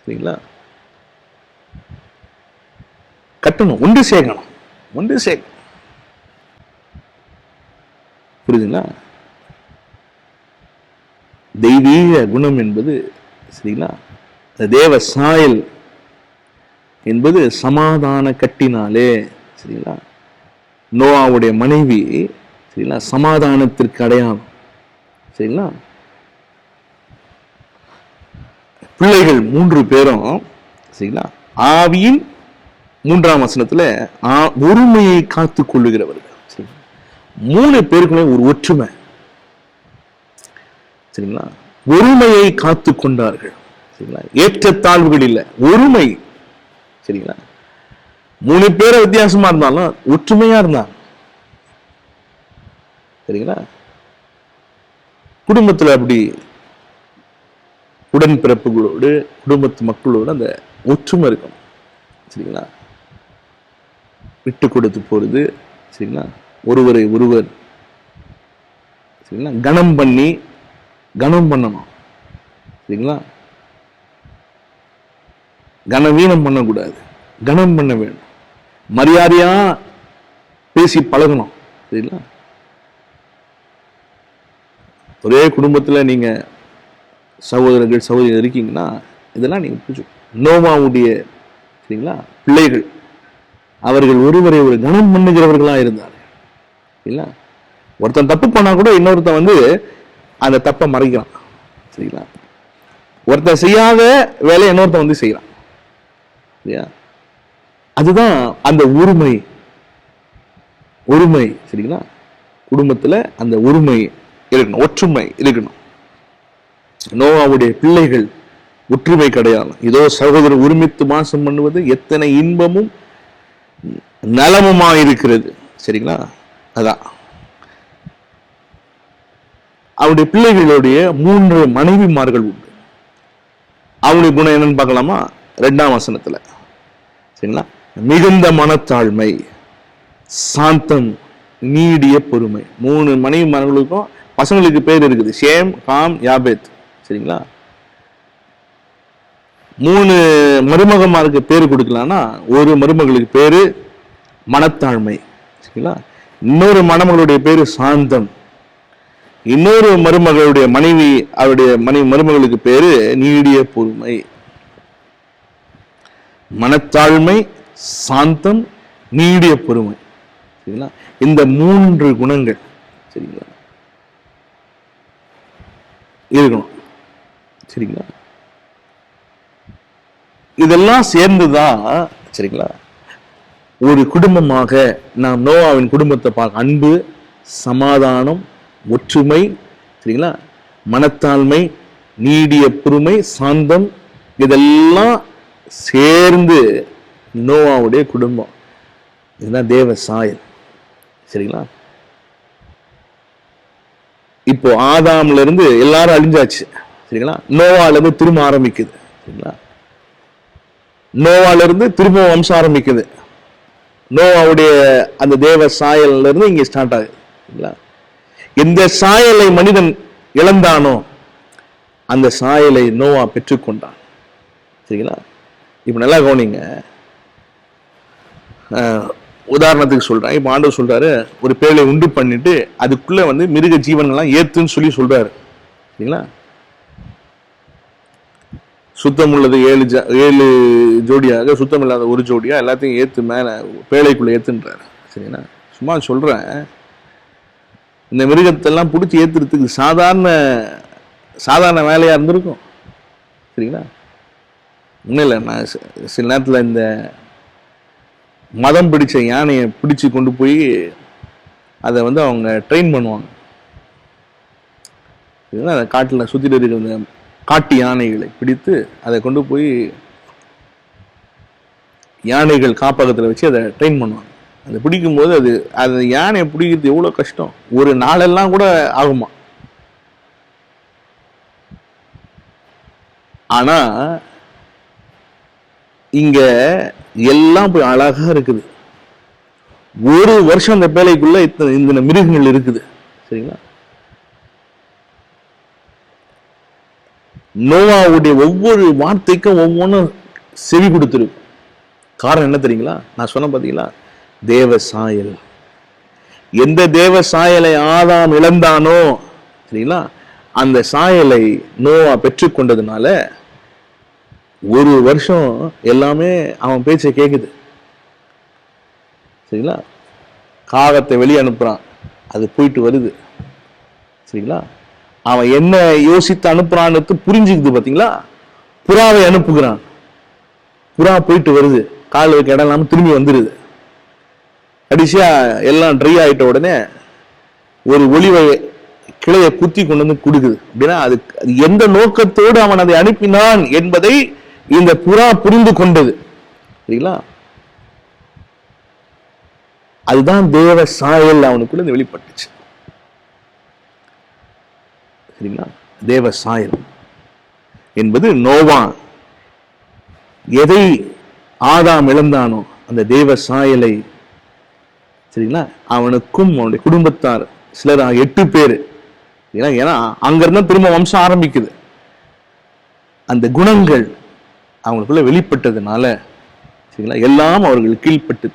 சரிங்களா? கட்டணும், ஒன்று சேர்க்கணும். புரியுதுங்களா? தெய்வீக குணம் என்பது சரிங்களா தேவ சாயல் என்பது சமாதான கட்டினாலே. சரிங்களா? நோவாவுடைய மனைவி சரிங்களா சமாதானத்திற்கு அடையாளம். சரிங்களா? பிள்ளைகள் 3 பேரும் சரிங்களா ஆவியின் 3ஆம் வசனத்துல ஒருமையை காத்துக் கொள்ளுகிறவர்கள். 3 பேருக்குமே ஒரு ஒற்றுமை. சரிங்களா? ஒருமையை காத்து கொண்டார்கள். சரிங்களா? ஏற்றத்தாழ்வுகள் இல்லை, ஒருமை. சரிங்களா? 3 பேரை வித்தியாசமா இருந்தாலும் ஒற்றுமையா இருந்தாங்க. சரிங்களா? குடும்பத்துல அப்படி உடன்பிறப்புகளோடு, குடும்பத்து மக்களோடு அந்த ஒற்றுமை இருக்கும். சரிங்களா? விட்டு கொடுத்து போறது. சரிங்களா? ஒருவரை ஒருவர் சரிங்களா கனம் பண்ணணும். சரிங்களா? கனவீனம் பண்ணக்கூடாது, கனம் பண்ண வேண்டும். மரியாதையா பேசி பழகணும். சரிங்களா? ஒரே குடும்பத்துல நீங்க சகோதரர்கள் சகோதரிகள் இருக்கீங்கன்னா இதெல்லாம் நீங்க புரிஞ்சு. நோவாவுடைய சரிங்களா பிள்ளைகள் அவர்கள் ஒருவரை ஒரு கனம் பண்ணுகிறவர்களா இருந்தார்கள். சரிங்களா? ஒருத்தன் தப்பு பண்ணா கூட இன்னொருத்தன் அந்த தப்பை மறைக்கிறான். சரிங்களா? ஒருத்தன் செய்யாத வேலையை இன்னொருத்தன் செய்யறான். சரியா? அதுதான் அந்த ஒருமை. சரிங்களா? குடும்பத்துல அந்த ஒருமை இருக்கணும், ஒற்றுமை இருக்கணும். நோவாவுடைய பிள்ளைகள் ஒற்றுமை கிடையாது. இதோ சகோதரர் ஒருமித்து மாசம் பண்ணுவது எத்தனை இன்பமும் நலமுமா இருக்கிறது. சரிங்களா? அதான் அவருடைய பிள்ளைகளுடைய 3 மனைவிமார்கள் உண்டு. அவனுடைய குணம் என்னன்னு பார்க்கலாமா? 2ஆம் வசனத்துல. சரிங்களா? மிகுந்த மனத்தாழ்மை, சாந்தம், நீடிய பொறுமை. 3 மனைவிமார்களுக்கும் பசங்களுக்கு பேர் இருக்குது, ஷேம், காம், யாபேத். சரிங்களா? 3 மருமகமாருக்கு பேரு கொடுக்கலாம்னா ஒரு மருமகளுக்கு பேரு மனத்தாழ்மை. சரிங்களா? இன்னொரு மணமகளுடைய பேரு சாந்தம். இன்னொரு மருமகளுடைய அவருடைய மருமகளுக்கு பேரு நீடிய பொறுமை. மனத்தாழ்மை, சாந்தம், நீடிய பொறுமை. சரிங்களா? இந்த 3 குணங்கள் சரிங்களா இருக்கணும். சரிங்களா? இதெல்லாம் சேர்ந்துதான் சரிங்களா ஒரு குடும்பமாக நாம் நோவாவின் குடும்பத்தை பார்க்க. அன்பு, சமாதானம், ஒற்றுமை, சரிங்களா, மனத்தாழ்மை, நீடிய பொறுமை, சாந்தம், இதெல்லாம் சேர்ந்து நோவாவுடைய குடும்பம். இதுதான் தேவ சாயல். சரிங்களா? இப்போ ஆதாம்ல இருந்து எல்லாரும் அழிஞ்சாச்சு. சரிங்களா? நோவால இருந்து திரும்ப ஆரம்பிக்குது. சரிங்களா? நோவால இருந்து திரும்ப வம்சம் ஆரம்பிக்குது. நோவாவுடைய அந்த தேவ சாயல்ல இருந்து இங்க ஸ்டார்ட் ஆகுது. சரிங்களா? எந்த சாயலை மனிதன் இழந்தானோ அந்த சாயலை நோவா பெற்றுக்கொண்டான். சரிங்களா? இப்ப நல்லா கவனிங்க. உதாரணத்துக்கு சொல்றேன். இப்ப ஆண்டவர் சொல்றாரு, ஒரு பேழை உண்டு பண்ணிட்டு அதுக்குள்ள மிருக ஜீவன்கள்லாம் ஏத்துன்னு சொல்றாரு. சரிங்களா? சுத்தம் உள்ளது 7 ஜோடியாக, சுத்தம் இல்லாத ஒரு ஜோடியா எல்லாத்தையும் ஏத்து மேல பேழைக்குள்ள ஏத்துன்றாரு. சரிங்களா? சும்மா சொல்றேன், இந்த மிருகத்தெல்லாம் பிடிச்சி ஏத்துறதுக்கு சாதாரண வேலையா இருந்திருக்கும். சரிங்களா? ஒன்றும் இல்லை, நான் சில நேரத்தில் இந்த மதம் பிடிச்ச யானையை பிடிச்சு கொண்டு போய் அதை அவங்க ட்ரெயின் பண்ணுவாங்க. அதை காட்டில் சுற்றிட்டு இருக்கிற காட்டு யானைகளை பிடித்து அதை கொண்டு போய் யானைகள் காப்பகத்தில் வச்சு அதை ட்ரெயின் பண்ணுவாங்க. அதை பிடிக்கும்போது அது யானையை பிடிக்கிறது எவ்வளோ கஷ்டம், ஒரு நாளெல்லாம் கூட ஆகுமா. ஆனா இங்க எல்லாம் போய் அழகா இருக்குது. ஒரு வருஷம் அந்த பேழைக்குள்ள இந்த மிருகங்கள் இருக்குது. சரிங்களா? நோவாவுடைய ஒவ்வொரு வார்த்தைக்கும் ஒவ்வொன்றும் செவி கொடுத்துருக்கு. காரணம் என்ன தெரியுங்களா? நான் சொன்ன பாத்தீங்களா, தேவ சாயல். எந்த தேவ சாயலை ஆதாம் இழந்தானோ சரிங்களா அந்த சாயலை நோவா பெற்றுக்கொண்டதுனால ஒரு வருஷம் எல்லாமே அவன் பேச்சை கேக்குது. சரிங்களா? காகத்தை வெளியே அனுப்புறான், அது போயிட்டு வருது. சரிங்களா? அவன் என்ன யோசித்து அனுப்புறான்னு புரிஞ்சுக்குது. பாத்தீங்களா? புறாவை அனுப்புகிறான், புறா போயிட்டு வருது, கால் வைக்க இடம் இல்லாம திரும்பி வந்துருது. கடைசியா எல்லாம் ட்ரை ஆயிட்ட உடனே ஒரு ஒளிவை கிளையை குத்தி கொண்டு வந்து கொடுக்குது. அப்படின்னா அது எந்த நோக்கத்தோடு அவன் அதை அனுப்பினான் என்பதை இந்த புறா புரிந்து கொண்டது. சரிங்களா? அதுதான் தேவ சாயல் அவனுக்குள்ள வெளிப்பட்டுச்சு. சரிங்களா? தேவ சாயல் என்பது நோவா எதை ஆதாம் இழந்தானோ அந்த தேவ சாயலை சரிங்களா அவனுக்கும் அவனுடைய குடும்பத்தார் சிலர் 8 பேரு. ஏன்னா அங்க இருந்தா திரும்ப வம்சம் ஆரம்பிக்குது. அந்த குணங்கள் அவங்களுக்குள்ள வெளிப்பட்டதுனால சரிங்களா எல்லாம் அவர்கள் கீழ்பட்டு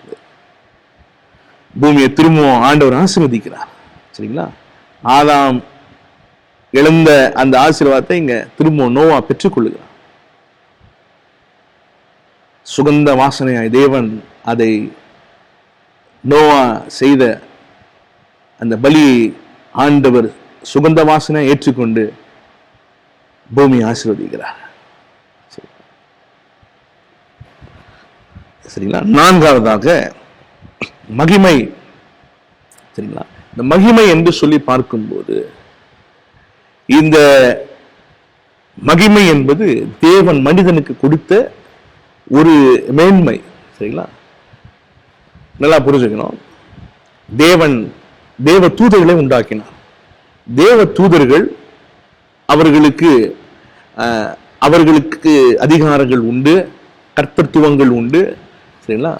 பூமியை திரும்பவும் ஆண்டவர் ஆசீர்வதிக்கிறார். சரிங்களா? ஆதாம் இழந்த அந்த ஆசீர்வாதத்தை இங்க திரும்பவும் நோவா பெற்றுக்கொள்ளுகிறார். சுகந்த வாசனையாய் தேவன் அதை நோவா செய்த அந்த பலியை ஆண்டவர் சுகந்த வாசனை ஏற்றுக்கொண்டு பூமியை ஆசீர்வதிக்கிறார். சரிங்களா? 4வதாக மகிமை. சரிங்களா? இந்த மகிமை என்று சொல்லி பார்க்கும்போது இந்த மகிமை என்பது தேவன் மனிதனுக்கு கொடுத்த ஒரு மேன்மை. சரிங்களா? நல்லா புரிஞ்சுக்கணும். தேவன் தேவ தூதர்களை உண்டாக்கினார். தேவ தூதர்கள் அவர்களுக்கு அதிகாரங்கள் உண்டு, கர்த்தத்துவங்கள் உண்டு. சரிங்களா?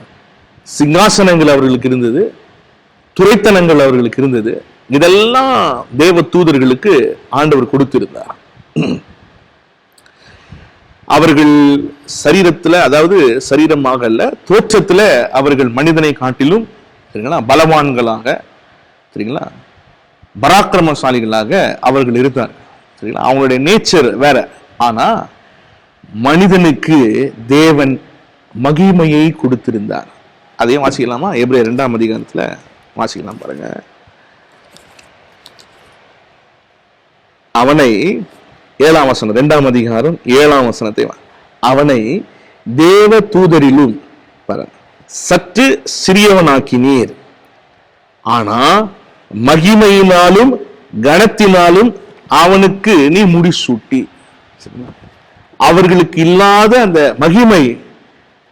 சிங்காசனங்கள் அவர்களுக்கு இருந்தது, துரைத்தனங்கள் அவர்களுக்கு இருந்தது. இதெல்லாம் தேவ தூதர்களுக்கு ஆண்டவர் கொடுத்திருந்தார். அவர்கள் சரீரத்துல, அதாவது சரீரமாக அல்ல, தோற்றத்துல அவர்கள் மனிதனை காட்டிலும் சரிங்களா பலவான்களாக, சரிங்களா பராக்கிரமசாலிகளாக அவர்கள் இருந்தார். சரிங்களா, அவங்களுடைய நேச்சர் வேற. ஆனா மனிதனுக்கு தேவன் மகிமையை கொடுத்திருந்தார். அதையும் வாசிக்கலாமா? எபிரேயர் 2ஆம் அதிகாரத்துல வாசிக்கலாம் பாருங்க. அவனை 7ஆம் வசனம், 2ஆம் அதிகாரம் 7ஆம் வசனத்தை, அவனை தேவ தூதரிலும் சற்று சிறியவனாக்கினீர், ஆனா மகிமையினாலும் கனத்தினாலும் அவனுக்கு நீ முடிசூட்டி. அவர்களுக்கு இல்லாத அந்த மகிமை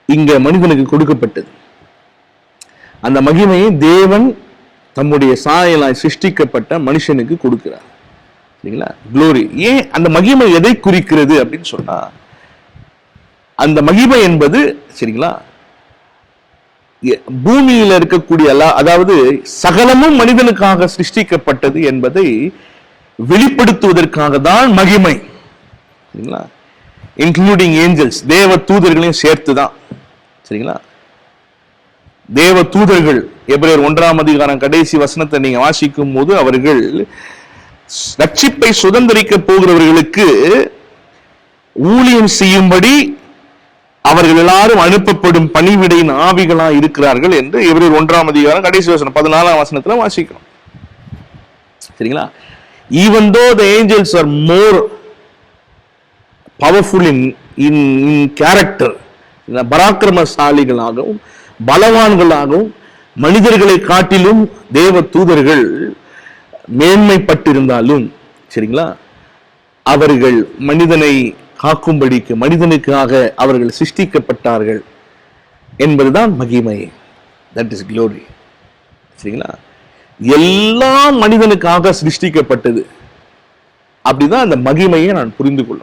இங்க மனிதனுக்கு கொடுக்கப்பட்டது. அந்த மகிமையை தேவன் தம்முடைய சாயலாய் சிருஷ்டிக்கப்பட்ட மனுஷனுக்கு கொடுக்கிறார். சரிங்களா, குளோரி. ஏன் அந்த மகிமை எதை குறிக்கிறது அப்படின்னு சொன்னா, அந்த மகிமை என்பது சரிங்களா பூமியில இருக்கக்கூடிய அதாவது சகலமும் மனிதனுக்காக சிருஷ்டிக்கப்பட்டது என்பதை வெளிப்படுத்துவதற்காக தான் மகிமை. சரிங்களா, இன்க்ளூடிங் ஏஞ்சல்ஸ், தேவ தூதர்களையும் சேர்த்துதான். சரிங்களா, தேவ தூதர்கள் எபிரேயர் 1ஆம் அதிகாரம் கடைசி வசனத்தை நீங்க வாசிக்கும் போது, அவர்கள் ரட்சிப்பை சுதந்திரிக்க போகிறவர்களுக்கு ஊழியம் செய்யும்படி அவர்கள் எல்லாரும் அனுப்பப்படும் பணிவிடையின் ஆவிகளா இருக்கிறார்கள் என்று எபிரேயர் 1ஆம் அதிகாரம் கடைசி வசனம் 14ஆம் வசனத்துல வாசிக்கிறோம். சரிங்களா, even though the angels are more powerful in character, பராக்கிரமசாலிகளாகவும் பலவான்களாகவும் மனிதர்களை காட்டிலும் தேவ தூதர்கள் மேன்மைப்பட்டிருந்தாலும், சரிங்களா, அவர்கள் மனிதனை காக்கும்படிக்கு, மனிதனுக்காக அவர்கள் சிருஷ்டிக்கப்பட்டார்கள் என்பதுதான் மகிமை. That is glory. சரிங்களா, எல்லாம் மனிதனுக்காக சிருஷ்டிக்கப்பட்டது. அப்படிதான் அந்த மகிமையை நான் புரிந்து கொள்ள.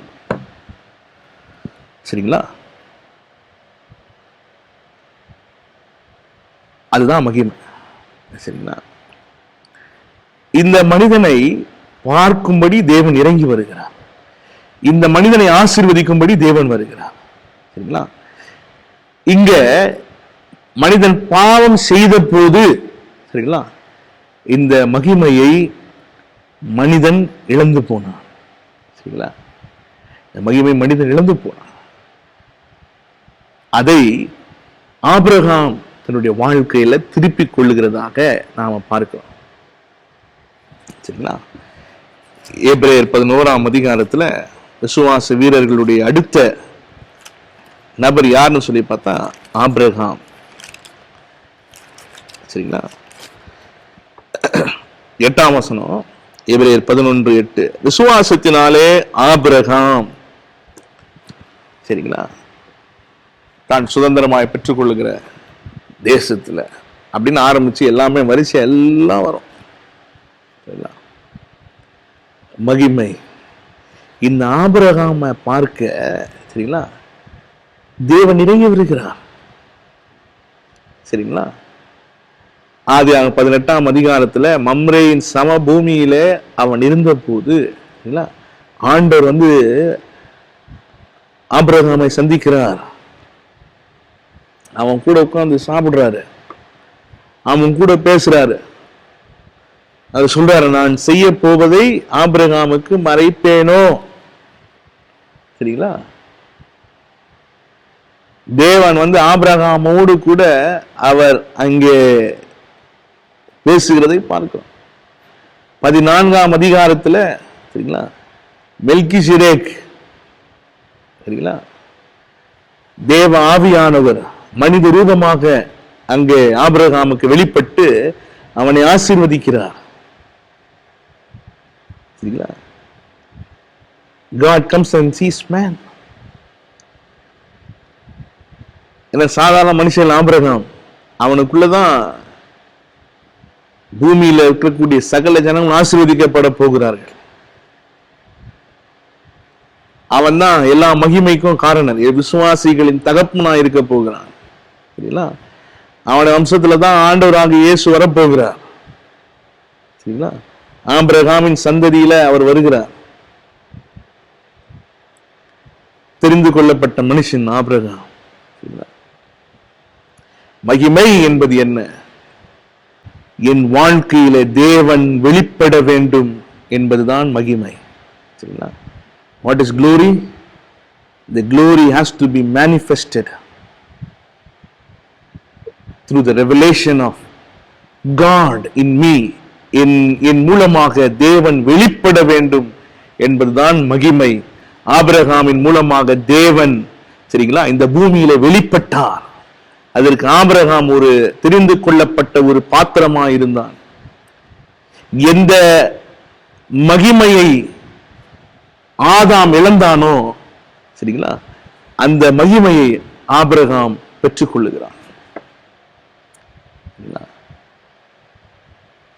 சரிங்களா, அதுதான் மகிமை. சரிங்களா, இந்த மனிதனை பார்க்கும்படி தேவன் இறங்கி வருகிறார். இந்த மனிதனை ஆசீர்வதிக்கும்படி தேவன் வருகிறார். சரிங்களா, இங்க மனிதன் பாவம் செய்த போது, சரிங்களா, இந்த மகிமையை மனிதன் இழந்து போனான். சரிங்களா, இந்த மகிமை மனிதன் இழந்து போனான். அதை ஆபிரகாம் தன்னுடைய வாழ்க்கையில திருப்பிக் கொள்ளுகிறதாக நாம பார்க்கிறோம். சரிங்களா, எபிரேயர் 11ஆம் அதிகாரத்துல விசுவாச வீரர்களுடைய அடுத்த நபர் யாருன்னு சொல்லி பார்த்தா ஆபிரகாம். சரிங்களா, 8ஆம் வசனம் எபிரேயர் 11:8, விசுவாசத்தினாலே ஆபிரகாம், சரிங்களா, தான் சுதந்திரமாய் பெற்றுக்கொள்ளுகிற தேசத்துல அப்படின்னு ஆரம்பிச்சு எல்லாமே வரிசை எல்லாம் வரும். மகிமை இந்த ஆபிரகாம பார்க்க, சரிங்களா, தேவன் இறங்கி வருகிறார். சரிங்களா, ஆதி 18ஆம் அதிகாரத்துல மம்ரேயின் சமபூமியில அவன் இருந்த போது, சரிங்களா, ஆண்டவர் வந்து ஆபிரகாமை சந்திக்கிறார். அவன் கூட உட்கார்ந்து சாப்பிடுறாரு, அவன் கூட பேசுறாரு. அது சொல்றாரு, நான் செய்ய போவதை ஆபிரகாமுக்கு மறைப்பேனோ. சரிங்களா, தேவன் வந்து ஆபிரகாமோடு கூட அவர் அங்கே பேசுகிறதை பார்க்கிறோம். 14ஆம் அதிகாரத்துல, சரிங்களா, மெல்கிசேதேக், சரிங்களா, தேவ ஆவியானவர் மனித ரூபமாக அங்கே ஆபிரகாமுக்கு வெளிப்பட்டு அவனை ஆசீர்வதிக்கிறார். சரிங்களா, God comes and sees man. என்ன சாதாரண மனுஷன் ஆபிரகாம், அவனுக்குள்ளதான் பூமியில இருக்கக்கூடிய சகல ஜனங்கள் ஆசீர்வதிக்கப்பட போகிறார்கள். அவன் தான் எல்லா மகிமைக்கும் காரணம். விசுவாசிகளின் தகப்பனா இருக்க போகிறான். சரிங்களா, அவனுடைய வம்சத்துல தான் ஆண்டவராக இயேசு வரப்போகிறார். சரிங்களா, ஆபிரகாமின் சந்ததியில அவர் வருகிறார். தெரிந்து கொள்ளப்பட்ட மனுஷன் ஆபிரகாம். மகிமை என்பது என்ன? என் வாழ்க்கையில தேவன் வெளிப்பட வேண்டும் என்பதுதான் மகிமை. சரிங்களா? What is glory? The glory has to be manifested through the revelation of God in me. என் மூலமாக தேவன் வெளிப்பட வேண்டும் என்பதுதான் மகிமை. ஆபிரகாமின் மூலமாக தேவன், சரிங்களா, இந்த பூமியில வெளிப்பட்டார். அதற்கு ஆபிரகாம் ஒரு தெரிந்து கொள்ளப்பட்ட ஒரு பாத்திரமா இருந்தான். எந்த மகிமையை ஆதாம் இழந்தானோ, சரிங்களா, அந்த மகிமையை ஆபிரகாம் பெற்றுக் கொள்ளுகிறான்.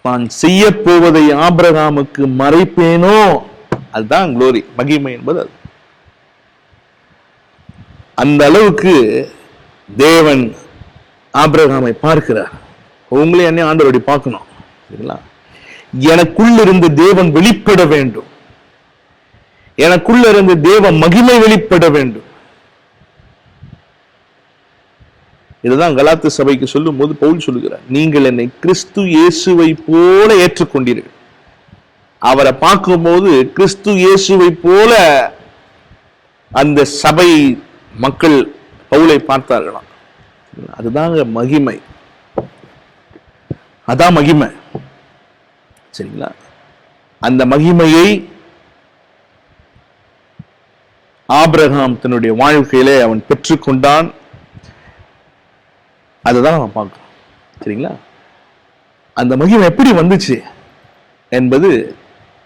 நான் செய்ய போவதை ஆபிரகாமுக்கு மறைப்பேனோ, அதுதான் குளோரி, மகிமை என்பது அது. அந்த அளவுக்கு தேவன் ஆபிரகாமை பார்க்கிறார். உங்களே என்ன ஆண்டவரை பார்க்கணும், சரிங்களா? எனக்குள்ள இருந்து தேவன் வெளிப்பட வேண்டும், எனக்குள்ள இருந்து தேவ மகிமை வெளிப்பட வேண்டும். இதுதான் கலாத்து சபைக்கு சொல்லும் போது பவுல் சொல்லுகிறார், நீங்கள் என்னை கிறிஸ்து இயேசுவை போல ஏற்றுக்கொண்டீர்கள். அவரை பார்க்கும்போது கிறிஸ்து இயேசுவை போல அந்த சபை மக்கள் பவுலை பார்த்தார்களாம். அதுதாங்க மகிமை, அதான் மகிமை. சரிங்களா? அந்த மகிமையை ஆபிரகாம் தன்னுடைய வாழ்க்கையிலே அவன் பெற்றுக்கொண்டான். அதுதான் அவன் பார்க்கணும். சரிங்களா? அந்த மகிமை எப்படி வந்துச்சு என்பது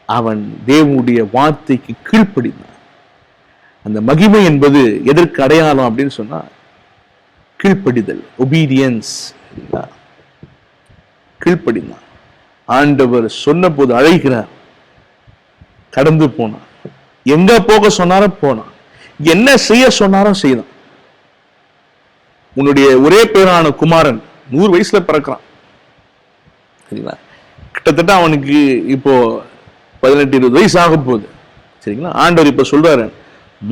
அவன் தேவனுடைய வார்த்தைக்கு கீழ்ப்படிந்தான். அந்த மகிமை என்பது எதற்கு அடையாளம் அப்படின்னு சொன்னா கீழ்ப்படிதல், ஒபீடியன்ஸ். கீழ்ப்படிந்தான். ஆண்டவர் சொன்ன போது அழைக்கிறார், கடந்து போனான். எங்க போக சொன்னாரோ போனான், என்ன செய்ய சொன்னாரோ செய்தான். உன்னுடைய ஒரே பேரான குமாரன் 100 வயசுல பிறக்கிறான். சரிங்களா? கிட்டத்தட்ட அவனுக்கு இப்போ 18-20 வயசு ஆக போகுது. சரிங்களா? ஆண்டவர் இப்ப சொல்றாரு,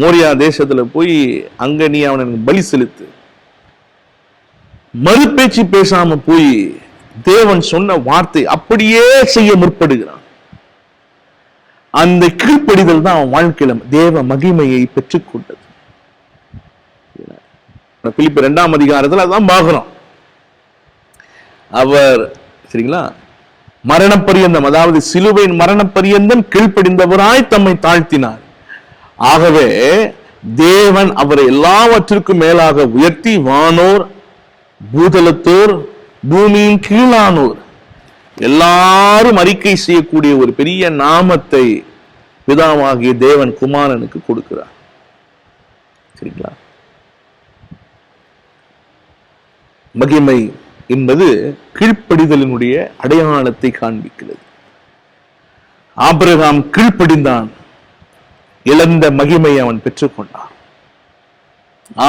மோரியா தேசத்துல போய் அங்க நீ அவனுக்கு பலி செலுத்து. மறுபேச்சு பேசாம போய் தேவன் சொன்ன வார்த்தை அப்படியே செய்ய முற்படுகிறான். அந்த கீழ்ப்படிதல் தான் அவன் வாழ்க்கையில தேவ மகிமையை பெற்றுக்கொண்டது. பிலிப்பியர் 2ஆம் அதிகாரத்தில் அதான் பார்க்கிறோம். அவர், சரிங்களா, மரண பரியந்தம், அதாவது சிலுவையின் மரண பரியந்தம் கீழ்ப்படிந்தவராய் தம்மை தாழ்த்தினார். ஆகவே தேவன் அவரை எல்லாவற்றிற்கும் மேலாக உயர்த்தி வானோர், பூதலத்தோர், பூமியின் கீழானோர் எல்லாரும் அறிக்கை செய்யக்கூடிய ஒரு பெரிய நாமத்தை பிதாவாகிய தேவன் குமாரனுக்கு கொடுக்கிறார். சரிங்களா? மகிமை என்பது கீழ்ப்படிதலினுடைய அடையாளத்தை காண்பிக்கிறது. ஆபிரகாம் கீழ்ப்படிந்தான், இழந்த மகிமையை அவன் பெற்றுக்கொண்டான்.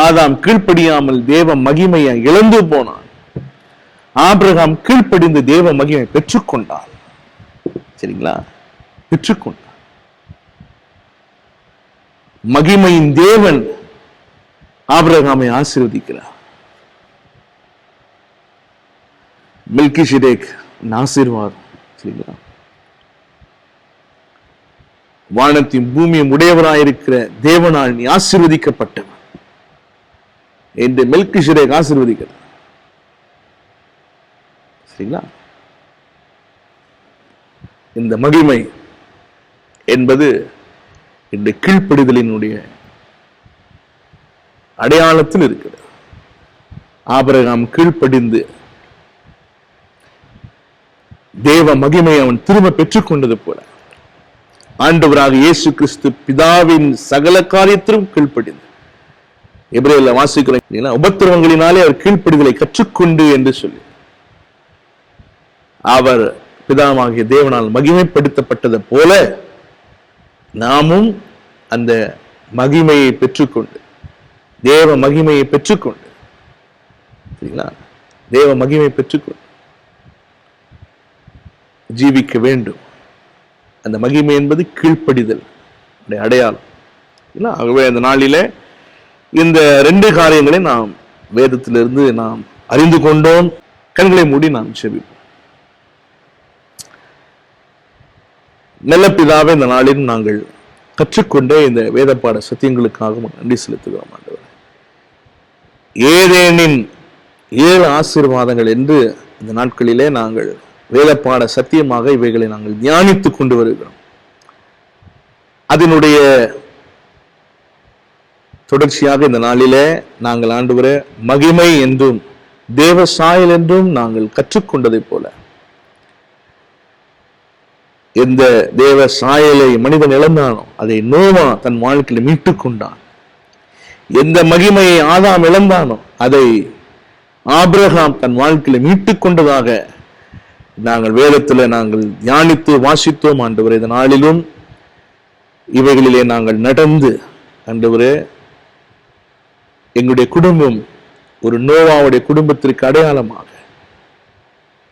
ஆதாம் கீழ்ப்படியாமல் தேவ மகிமையை இழந்து போனான். ஆபிரகாம் கீழ்ப்படிந்து தேவ மகிமை பெற்றுக்கொண்டான். சரிங்களா? பெற்றுக்கொண்டான். மகிமையின் தேவன் ஆபிரகாமை ஆசீர்வதிக்கிறார். மெல்கிசேதேக் ஆசீர்வாதம். சரிங்களா? வானத்தையும் பூமியும் உடையவராயிருக்கிற தேவனால் நீ ஆசீர்வதிக்கப்பட்டவன் என்று மெல்கிசேதேக் ஆசீர்வதிக்கிறார். சரிங்களா? இந்த மகிமை என்பது இந்த கீழ்ப்படிதலினுடைய அடையாளத்தில் இருக்கிறது. ஆபிரகாம் கீழ்ப்படிந்து தேவ மகிமை அவன் திரும்ப பெற்றுக்கொண்டது போல ஆண்டவராக இயேசு கிறிஸ்து பிதாவின் சகல காரியத்திலும் கீழ்ப்படிந்து, எபிரேயர்ல வாசிக்கிறோம், உபத்திரவங்களினாலே அவர் கீழ்ப்படிதலை கற்றுக்கொண்டு என்று சொல்லி அவர் பிதாவாகிய தேவனால் மகிமைப்படுத்தப்பட்டது போல நாமும் அந்த மகிமையை பெற்றுக்கொண்டு, தேவ மகிமையை பெற்றுக்கொண்டு, சரிங்களா, தேவ மகிமை பெற்றுக்கொண்டு ஜீவிக்க வேண்டும். அந்த மகிமை என்பது கீழ்ப்படிதல் அடையாளம். ஆகவே அந்த நாளிலே இந்த ரெண்டு காரியங்களை நாம் வேதத்திலிருந்து நாம் அறிந்து கொண்டோம். கண்களை மூடி நாம் செபிப்போம். நல்ல பிதாவே, இந்த நாளில் நாங்கள் கற்றுக்கொண்ட இந்த வேத பாட சத்தியங்களுக்காக நன்றி செலுத்துகிறோம் ஆண்டவரே. ஏதேனின் 7 ஆசீர்வாதங்கள் என்று இந்த நாட்களிலே நாங்கள் வேத பாட சத்தியமாக இவைகளை நாங்கள் தியானித்துக் கொண்டு வருகிறோம். அதனுடைய தொடர்ச்சியாக இந்த நாளிலே நாங்கள் ஆண்டவரே மகிமை என்றும் தேவ சாயல் என்றும் நாங்கள் கற்றுக்கொண்டதை போல, எந்த தேவ சாயலை மனிதன் இழந்தானோ அதை நோவா தன் வாழ்க்கையில் மீட்டுக் கொண்டான். எந்த மகிமையை ஆதாம் இழந்தானோ அதை ஆபிரகாம் தன் வாழ்க்கையில மீட்டுக் கொண்டதாக நாங்கள் வேதத்துல நாங்கள் தியானித்து வாசித்தோம் ஆண்டவரே. இந்த நாளிலும் இவைகளிலே நாங்கள் நடந்து ஆண்டவரே, எங்களுடைய குடும்பம் ஒரு நோவாவுடைய குடும்பத்திற்கு அடையாளமாக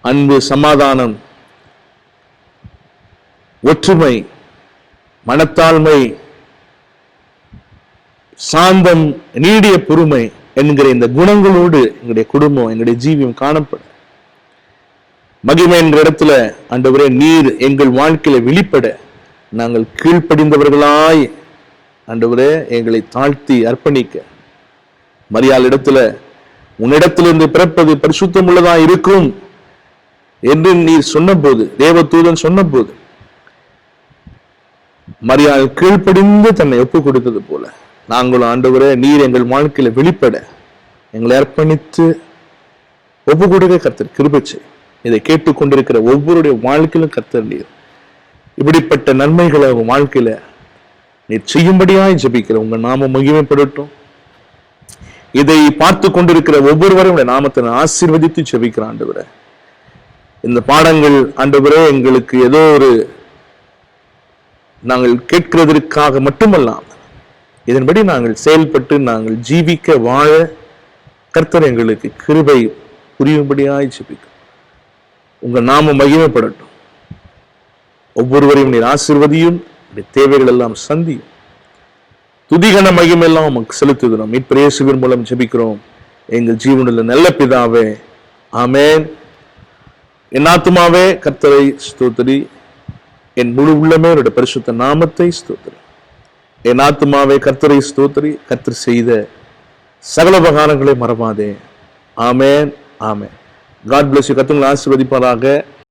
அன்பு, சமாதானம், ஒற்றுமை, மனத்தாழ்மை, சாந்தம், நீடிய பொறுமை என்கிற இந்த குணங்களோடு எங்களுடைய குடும்பம், எங்களுடைய ஜீவியம் காணப்படும். மகிமை என்ற இடத்துல ஆண்டவரே, நீர் எங்கள் வாழ்க்கையில வெளிப்பட நாங்கள் கீழ்ப்படிந்தவர்களாய் ஆண்டவரே எங்களை தாழ்த்தி அர்ப்பணிக்க, மரியாள் இடத்துல உன்னிடத்திலிருந்து பிறப்பது பரிசுத்தம் உள்ளதா இருக்கும் என்று நீர் சொன்னபோது, தேவதூதன் சொன்னபோது மரியாள் கீழ்ப்படிந்து தன்னை ஒப்புக் கொடுத்தது போல நாங்களும் ஆண்டவரே நீர் எங்கள் வாழ்க்கையில வெளிப்பட எங்களை அர்ப்பணித்து ஒப்பு கொடுக்க கர்த்தர் கிருபை செய். இதை கேட்டுக்கொண்டிருக்கிற ஒவ்வொருடைய வாழ்க்கையிலும் கர்த்தர் நீர் இப்படிப்பட்ட நன்மைகளை உங்க வாழ்க்கையில நீர் செய்யும்படியாய் ஜெபிக்கிற உங்க நாமம் மகிமைப்படட்டும். இதை பார்த்து கொண்டிருக்கிற ஒவ்வொருவரும் நாமத்தை ஆசீர்வதித்து ஜெபிக்கிற ஆண்டவரே, இந்த பாடங்கள் ஆண்டவரே எங்களுக்கு ஏதோ ஒரு நாங்கள் கேட்கிறதற்காக மட்டுமல்லாமல் இதன்படி நாங்கள் செயல்பட்டு நாங்கள் ஜீவிக்க வாழ கர்த்தர் எங்களுக்கு கிருபை புரியும்படியாய் ஜெபிக்கும். உங்க நாமம் மகிமைப்படட்டும். ஒவ்வொருவரையும் நீர் ஆசீர்வதியும், தேவைகள் எல்லாம் சந்தியும். துதிகன மகிமெல்லாம் உமக்கு செலுத்துகிறோம். மீட்பர் இயேசுவின் மூலம் ஜெபிக்கிறோம் எங்கள் ஜீவனில் நல்ல பிதாவே, ஆமென். என் ஆத்துமாவே கர்த்தரை ஸ்தோத்திரி, என் முழு உள்ளமே அவருடைய பரிசுத்த நாமத்தை ஸ்தோத்திரி. என் ஆத்துமாவே கர்த்தரை ஸ்தோத்திரி, கர்த்தர் செய்த சகல உபகாரங்களை மறவாதே. ஆமென், ஆமென். God bless you. கர்த்தர் உங்களை ஆசீர்வதிப்பாராக.